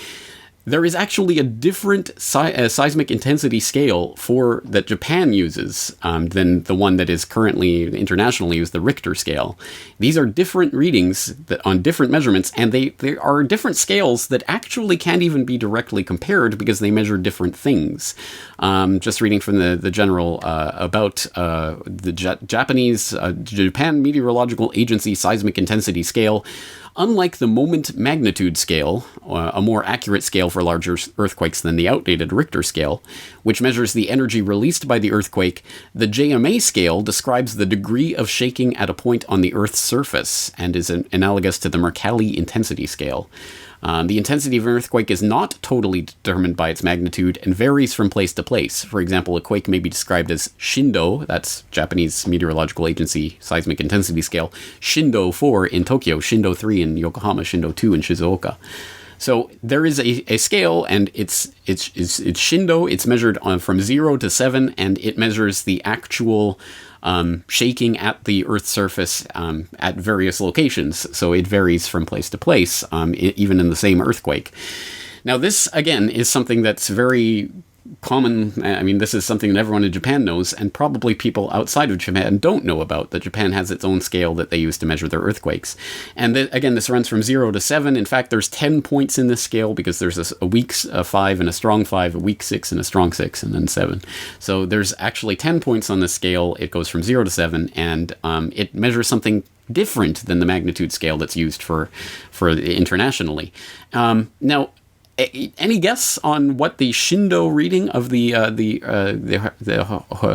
There is actually a different seismic intensity scale that Japan uses than the one that is currently internationally used, the Richter scale. These are different readings on different measurements, and they are different scales that actually can't even be directly compared because they measure different things. Just reading from the general about the Japan Meteorological Agency seismic intensity scale. Unlike the moment magnitude scale, a more accurate scale for larger earthquakes than the outdated Richter scale, which measures the energy released by the earthquake, the JMA scale describes the degree of shaking at a point on the Earth's surface and is analogous to the Mercalli intensity scale. The intensity of an earthquake is not totally determined by its magnitude and varies from place to place. For example, a quake may be described as Shindo, that's Japanese Meteorological Agency seismic intensity scale, Shindo 4 in Tokyo, Shindo 3 in Yokohama, Shindo 2 in Shizuoka. So there is a scale, and it's Shindo. It's measured from 0 to 7, and it measures the actual shaking at the Earth's surface at various locations. So it varies from place to place, even in the same earthquake. Now, this, again, is something that's very common. I mean, this is something that everyone in Japan knows, and probably people outside of Japan don't know about, that Japan has its own scale that they use to measure their earthquakes. And again, this runs from 0 to 7. In fact, there's 10 points in this scale because there's a weak 5 and a strong 5, a weak 6 and a strong 6, and then 7. So there's actually 10 points on this scale. It goes from 0 to 7, and it measures something different than the magnitude scale that's used for internationally. Now, any guess on what the Shindo reading of the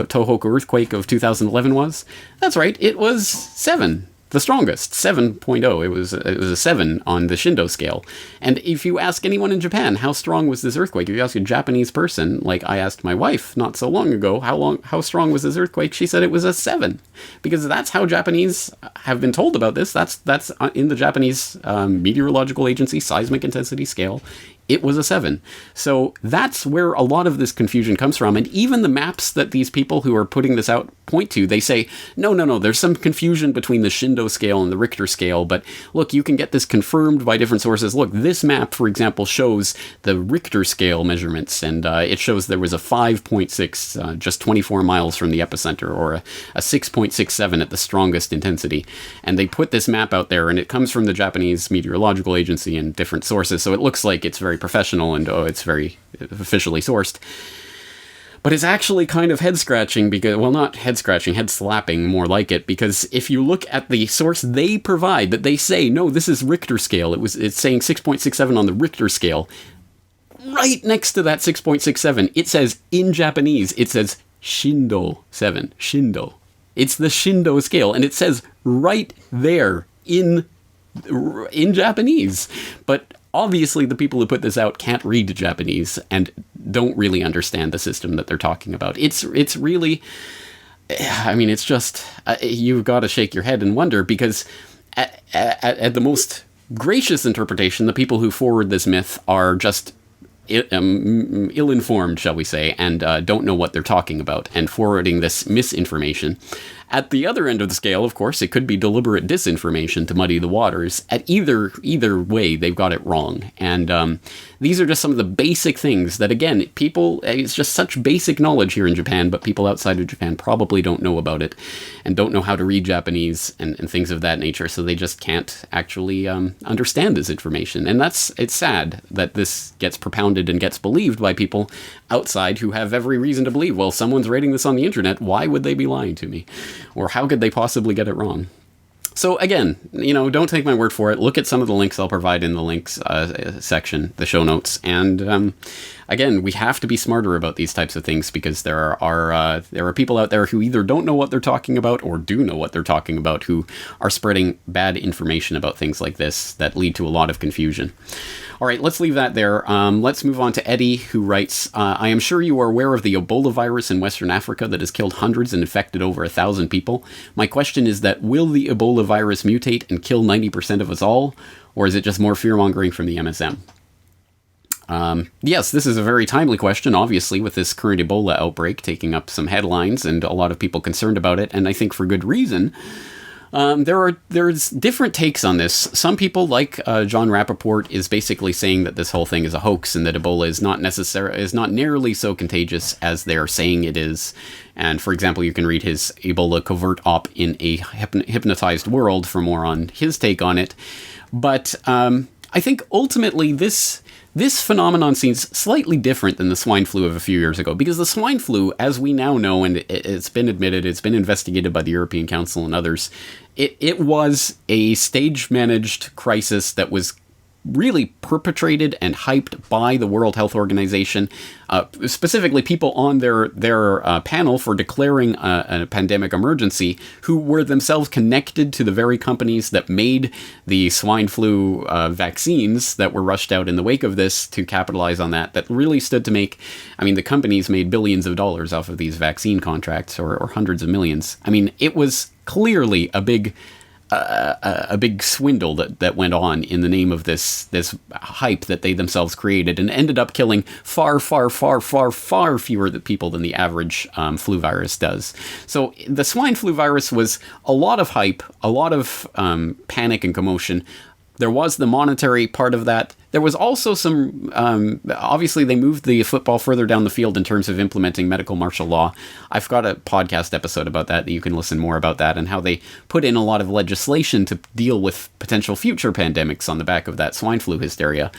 Tohoku earthquake of 2011 was? That's right, it was 7, the strongest, 7.0. It was a 7 on the Shindo scale. And if you ask anyone in Japan how strong was this earthquake, if you ask a Japanese person, like I asked my wife not so long ago, how strong was this earthquake? She said it was a 7, because that's how Japanese have been told about this. That's in the Japanese Meteorological Agency seismic intensity scale. It was a 7. So that's where a lot of this confusion comes from. And even the maps that these people who are putting this out point to, they say, no, there's some confusion between the Shindo scale and the Richter scale. But look, you can get this confirmed by different sources. Look, this map, for example, shows the Richter scale measurements. And it shows there was a 5.6 just 24 miles from the epicenter, or a 6.67 at the strongest intensity. And they put this map out there, and it comes from the Japanese Meteorological Agency and different sources. So it looks like it's very professional and it's very officially sourced. But it's actually kind of head-scratching, because, well, not head-scratching, head-slapping, more like it, because if you look at the source they provide, that they say, no, this is Richter scale, it's saying 6.67 on the Richter scale, right next to that 6.67, it says, in Japanese, it says Shindo 7, Shindo. It's the Shindo scale, and it says right there in Japanese. But obviously, the people who put this out can't read Japanese and don't really understand the system that they're talking about. It's really, I mean, it's just, you've got to shake your head and wonder, because at the most gracious interpretation, the people who forward this myth are just ill-informed, shall we say, and don't know what they're talking about, and forwarding this misinformation. At the other end of the scale, of course, it could be deliberate disinformation to muddy the waters. At either way, they've got it wrong. And these are just some of the basic things that, again, it's just such basic knowledge here in Japan, but people outside of Japan probably don't know about it and don't know how to read Japanese and things of that nature, so they just can't actually understand this information. And it's sad that this gets propounded and gets believed by people outside who have every reason to believe, well, someone's writing this on the internet, why would they be lying to me? Or how could they possibly get it wrong? So again, don't take my word for it. Look at some of the links I'll provide in the links section, the show notes. And again, we have to be smarter about these types of things, because there are people out there who either don't know what they're talking about or do know what they're talking about, who are spreading bad information about things like this that lead to a lot of confusion. All right, let's leave that there. Let's move on to Eddie, who writes, I am sure you are aware of the Ebola virus in Western Africa that has killed hundreds and infected over 1,000 people. My question is that, will the Ebola virus mutate and kill 90% of us all, or is it just more fear-mongering from the MSM? Yes, this is a very timely question, obviously, with this current Ebola outbreak taking up some headlines and a lot of people concerned about it, and I think for good reason. There's different takes on this. Some people, like John Rappaport, is basically saying that this whole thing is a hoax and that Ebola is not nearly so contagious as they're saying it is. And for example, you can read his Ebola covert op in a hypnotized world for more on his take on it. But I think ultimately this this phenomenon seems slightly different than the swine flu of a few years ago, because the swine flu, as we now know, and it's been admitted, it's been investigated by the European Council and others, it was a stage-managed crisis that was really perpetrated and hyped by the World Health Organization, specifically people on their panel for declaring a pandemic emergency, who were themselves connected to the very companies that made the swine flu vaccines that were rushed out in the wake of this to capitalize on that really stood to make, I mean, the companies made billions of dollars off of these vaccine contracts, or hundreds of millions. I mean, it was clearly a big swindle that went on in the name of this hype that they themselves created, and ended up killing far fewer people than the average flu virus does. So the swine flu virus was a lot of hype, a lot of panic and commotion. There was the monetary part of that. There was also some, obviously they moved the football further down the field in terms of implementing medical martial law. I've got a podcast episode about that you can listen more about that, and how they put in a lot of legislation to deal with potential future pandemics on the back of that swine flu hysteria.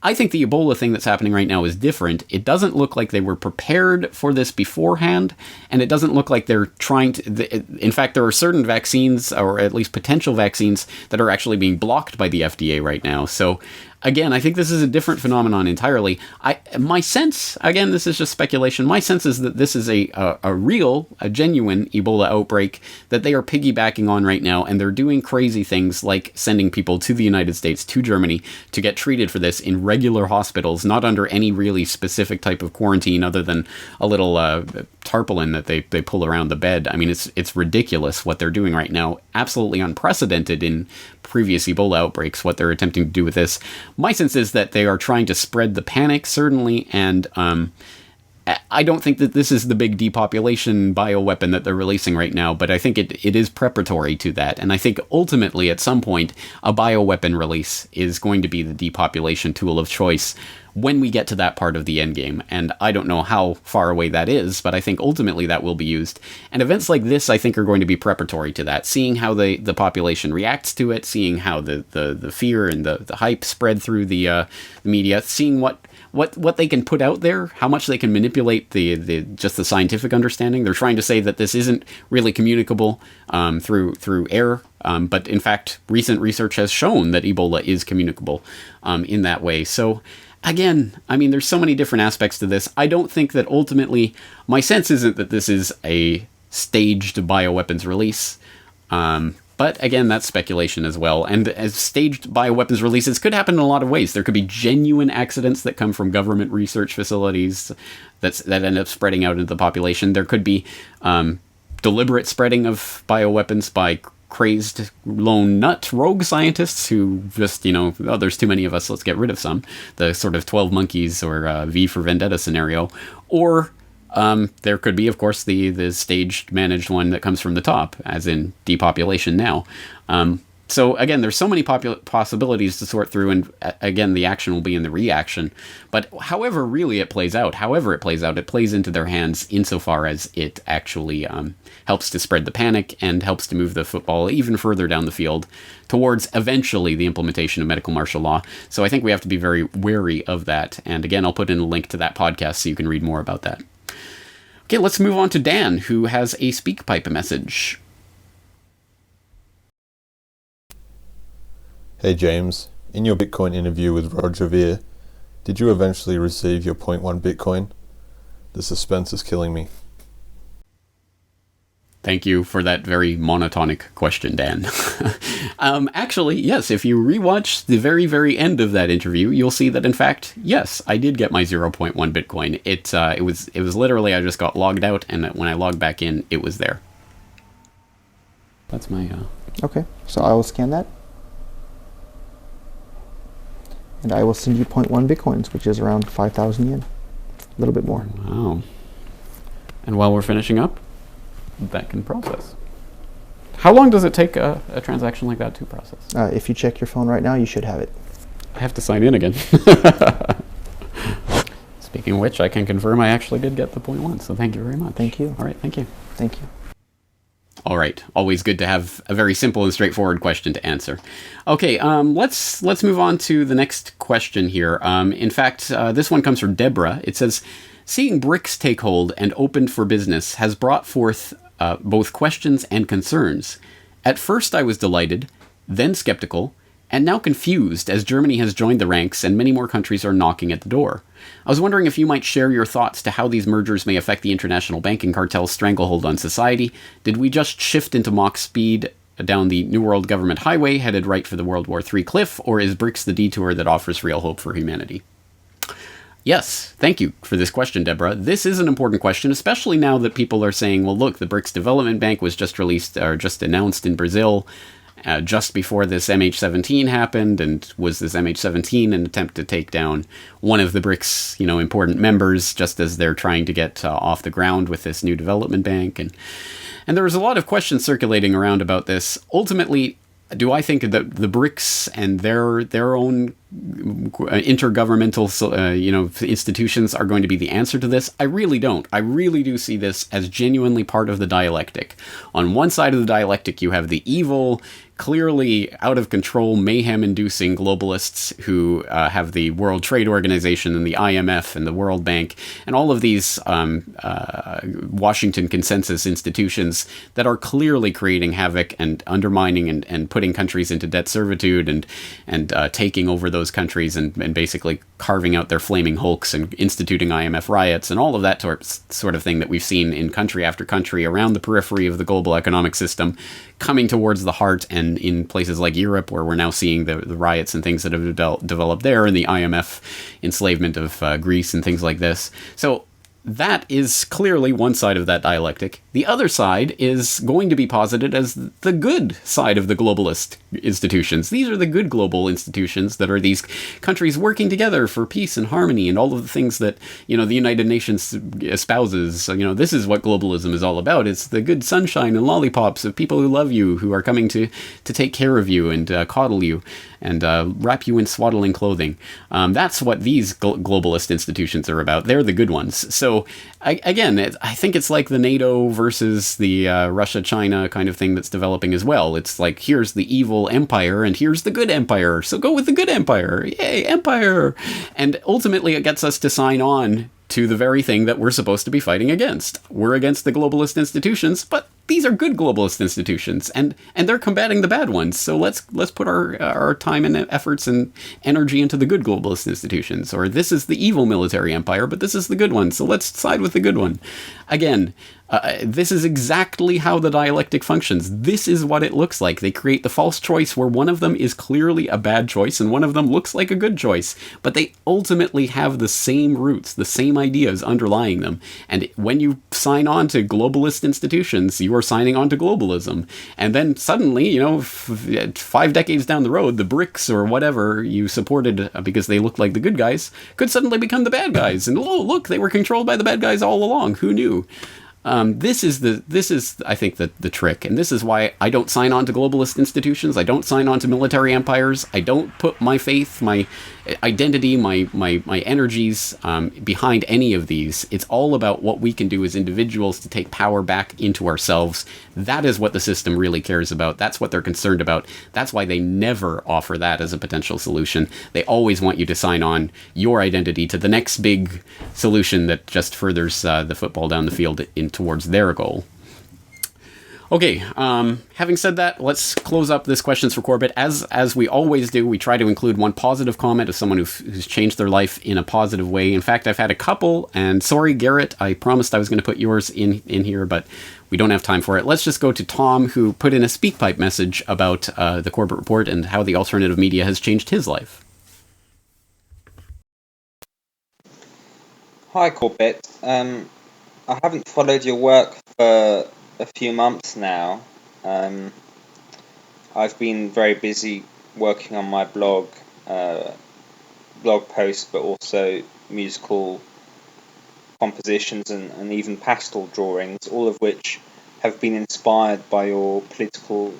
I think the Ebola thing that's happening right now is different. It doesn't look like they were prepared for this beforehand, and it doesn't look like they're trying to... In fact, there are certain vaccines, or at least potential vaccines, that are actually being blocked by the FDA right now. So again, I think this is a different phenomenon entirely. My sense, again, this is just speculation, my sense is that this is a genuine Ebola outbreak that they are piggybacking on right now, and they're doing crazy things like sending people to the United States, to Germany, to get treated for this in regular hospitals, not under any really specific type of quarantine other than a little tarpaulin that they pull around the bed. I mean, it's ridiculous what they're doing right now. Absolutely unprecedented in previous Ebola outbreaks, what they're attempting to do with this. My sense is that they are trying to spread the panic, certainly, and I don't think that this is the big depopulation bioweapon that they're releasing right now, but I think it is preparatory to that, and I think ultimately, at some point, a bioweapon release is going to be the depopulation tool of choice when we get to that part of the endgame, and I don't know how far away that is, but I think ultimately that will be used. And events like this, I think, are going to be preparatory to that, seeing how the population reacts to it, seeing how the fear and the hype spread through the media, seeing what they can put out there, how much they can manipulate just the scientific understanding. They're trying to say that this isn't really communicable through air, but in fact, recent research has shown that Ebola is communicable in that way. So again, I mean, there's so many different aspects to this. I don't think that ultimately, my sense isn't that this is a staged bioweapons release. But again, that's speculation as well. And as staged bioweapons releases could happen in a lot of ways. There could be genuine accidents that come from government research facilities that end up spreading out into the population. There could be deliberate spreading of bioweapons by crazed lone nut rogue scientists who just, there's too many of us, let's get rid of some. The sort of 12 Monkeys or V for Vendetta scenario. Or there could be, of course, the staged, managed one that comes from the top, as in depopulation now. So again, there's so many possibilities to sort through, and again, the action will be in the reaction. But however it plays out, it plays into their hands insofar as it actually helps to spread the panic and helps to move the football even further down the field towards eventually the implementation of medical martial law. So I think we have to be very wary of that. And again, I'll put in a link to that podcast so you can read more about that. Okay, let's move on to Dan, who has a SpeakPipe message. Hey James, in your Bitcoin interview with Roger Ver, did you eventually receive your 0.1 Bitcoin? The suspense is killing me. Thank you for that very monotonic question, Dan. Actually, yes, if you rewatch the very, very end of that interview, you'll see that, in fact, yes, I did get my 0.1 Bitcoin. It was literally, I just got logged out, and when I logged back in, it was there. That's my... Okay, so I will scan that. And I will send you 0.1 Bitcoins, which is around 5,000 yen. A little bit more. Wow. And while we're finishing up, that can process. How long does it take a transaction like that to process? If you check your phone right now, you should have it. I have to sign in again. Speaking of which, I can confirm I actually did get the 0.1, so thank you very much. Thank you. All right, thank you. Thank you. All right. Always good to have a very simple and straightforward question to answer. Okay, let's move on to the next question here. In fact, this one comes from Deborah. It says, seeing BRICS take hold and opened for business has brought forth both questions and concerns. At first I was delighted, then skeptical, and now confused as Germany has joined the ranks and many more countries are knocking at the door. I was wondering if you might share your thoughts to how these mergers may affect the international banking cartel's stranglehold on society. Did we just shift into Mach speed down the New World Government highway headed right for the World War III cliff, or is BRICS the detour that offers real hope for humanity? Yes, thank you for this question, Deborah. This is an important question, especially now that people are saying, well, look, the BRICS Development Bank was just released or just announced in Brazil just before this MH17 happened, and was this MH17 an attempt to take down one of the BRICS, important members, just as they're trying to get off the ground with this new development bank? And there was a lot of questions circulating around about this. Ultimately, do I think that the BRICS and their own intergovernmental, institutions are going to be the answer to this? I really don't. I really do see this as genuinely part of the dialectic. On one side of the dialectic, you have the evil, clearly out of control, mayhem-inducing globalists who have the World Trade Organization and the IMF and the World Bank and all of these Washington consensus institutions that are clearly creating havoc and undermining and putting countries into debt servitude and taking over those countries and basically carving out their flaming hulks and instituting IMF riots and all of that sort of thing that we've seen in country after country around the periphery of the global economic system, coming towards the heart, and in places like Europe, where we're now seeing the riots and things that have developed there, and the IMF enslavement of Greece and things like this. So that is clearly one side of that dialectic. The other side is going to be posited as the good side of the globalist institutions. These are the good global institutions that are these countries working together for peace and harmony and all of the things that, the United Nations espouses. This is what globalism is all about. It's the good sunshine and lollipops of people who love you, who are coming to take care of you and coddle you and wrap you in swaddling clothing. That's what these globalist institutions are about. They're the good ones. So I think it's like the NATO versus the Russia-China kind of thing that's developing as well. It's like, here's the evil empire and here's the good empire. So go with the good empire. Yay, empire. And ultimately it gets us to sign on to the very thing that we're supposed to be fighting against. We're against the globalist institutions, but these are good globalist institutions, and they're combating the bad ones. So let's put our time and efforts and energy into the good globalist institutions. Or this is the evil military empire, but this is the good one, so let's side with the good one. Again, this is exactly how the dialectic functions. This is what it looks like. They create the false choice where one of them is clearly a bad choice and one of them looks like a good choice, but they ultimately have the same roots, the same ideas underlying them. And when you sign on to globalist institutions, you are signing on to globalism. And then suddenly, 5 decades down the road, the BRICS or whatever you supported because they looked like the good guys could suddenly become the bad guys. And oh, look, they were controlled by the bad guys all along. Who knew? This is, I think, the trick, and this is why I don't sign on to globalist institutions. I don't sign on to military empires. I don't put my faith, my identity, my energies behind any of these. It's all about what we can do as individuals to take power back into ourselves. That is what the system really cares about. That's what they're concerned about. That's why they never offer that as a potential solution. They always want you to sign on your identity to the next big solution that just furthers the football down the field towards their goal. Okay, having said that, let's close up this Questions for Corbett. As we always do, we try to include one positive comment of someone who's changed their life in a positive way. In fact, I've had a couple, and sorry, Garrett, I promised I was going to put yours in here, but we don't have time for it. Let's just go to Tom, who put in a SpeakPipe message about the Corbett Report and how the alternative media has changed his life. Hi, Corbett. I haven't followed your work for a few months now. I've been very busy working on my blog posts, but also musical compositions and even pastel drawings, all of which have been inspired by your political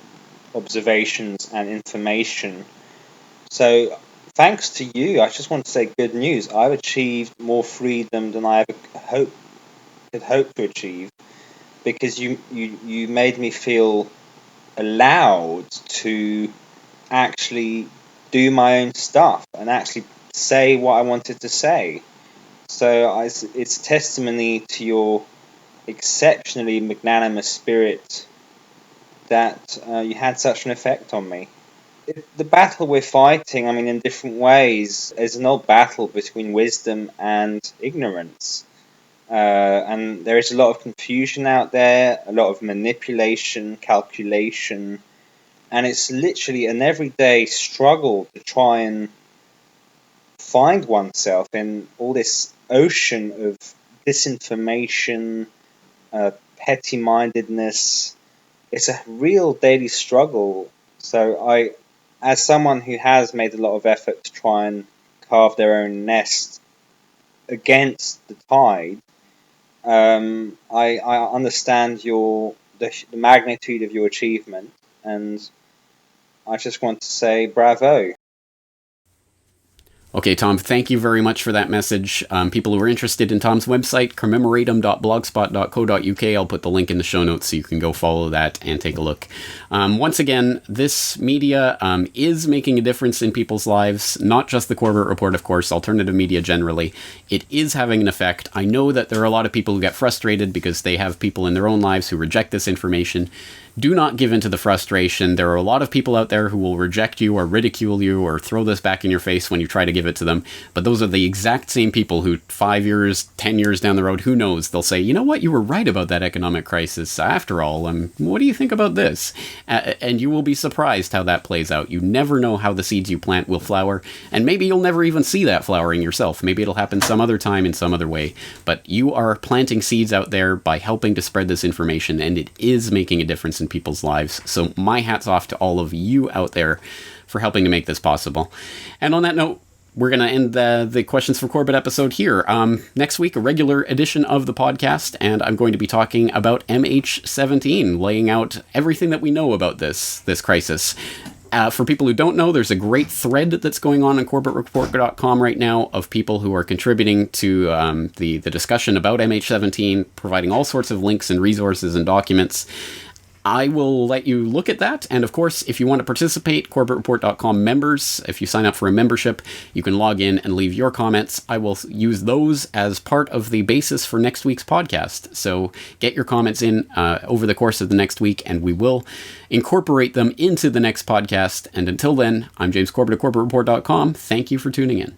observations and information. So thanks to you, I just want to say good news. I've achieved more freedom than I ever could hope to achieve. because you made me feel allowed to actually do my own stuff and actually say what I wanted to say. So it's testimony to your exceptionally magnanimous spirit that you had such an effect on me. The battle we're fighting, I mean, in different ways, is an old battle between wisdom and ignorance. And there is a lot of confusion out there, a lot of manipulation, calculation, and it's literally an everyday struggle to try and find oneself in all this ocean of disinformation, petty-mindedness. It's a real daily struggle. So as someone who has made a lot of effort to try and carve their own nest against the tide, I understand the magnitude of your achievement, and I just want to say bravo. Okay, Tom, thank you very much for that message. People who are interested in Tom's website, commemoratum.blogspot.co.uk, I'll put the link in the show notes so you can go follow that and take a look. Once again, this media is making a difference in people's lives, not just the Corbett Report, of course, alternative media generally. It is having an effect. I know that there are a lot of people who get frustrated because they have people in their own lives who reject this information. Do not give in to the frustration. There are a lot of people out there who will reject you or ridicule you or throw this back in your face when you try to give it to them. But those are the exact same people who 5 years, 10 years down the road, who knows, they'll say, you know what, you were right about that economic crisis. After all, what do you think about this? And you will be surprised how that plays out. You never know how the seeds you plant will flower. And maybe you'll never even see that flowering yourself. Maybe it'll happen some other time in some other way. But you are planting seeds out there by helping to spread this information, and it is making a difference in people's lives. So my hat's off to all of you out there for helping to make this possible. And on that note, we're going to end the Questions for Corbett episode here. Next week, a regular edition of the podcast, and I'm going to be talking about MH17, laying out everything that we know about this crisis. For people who don't know, there's a great thread that's going on CorbettReport.com right now of people who are contributing to the discussion about MH17, providing all sorts of links and resources and documents. I will let you look at that, and of course, if you want to participate, CorbettReport.com members, if you sign up for a membership, you can log in and leave your comments. I will use those as part of the basis for next week's podcast. So get your comments in over the course of the next week, and we will incorporate them into the next podcast. And until then, I'm James Corbett at CorbettReport.com. Thank you for tuning in.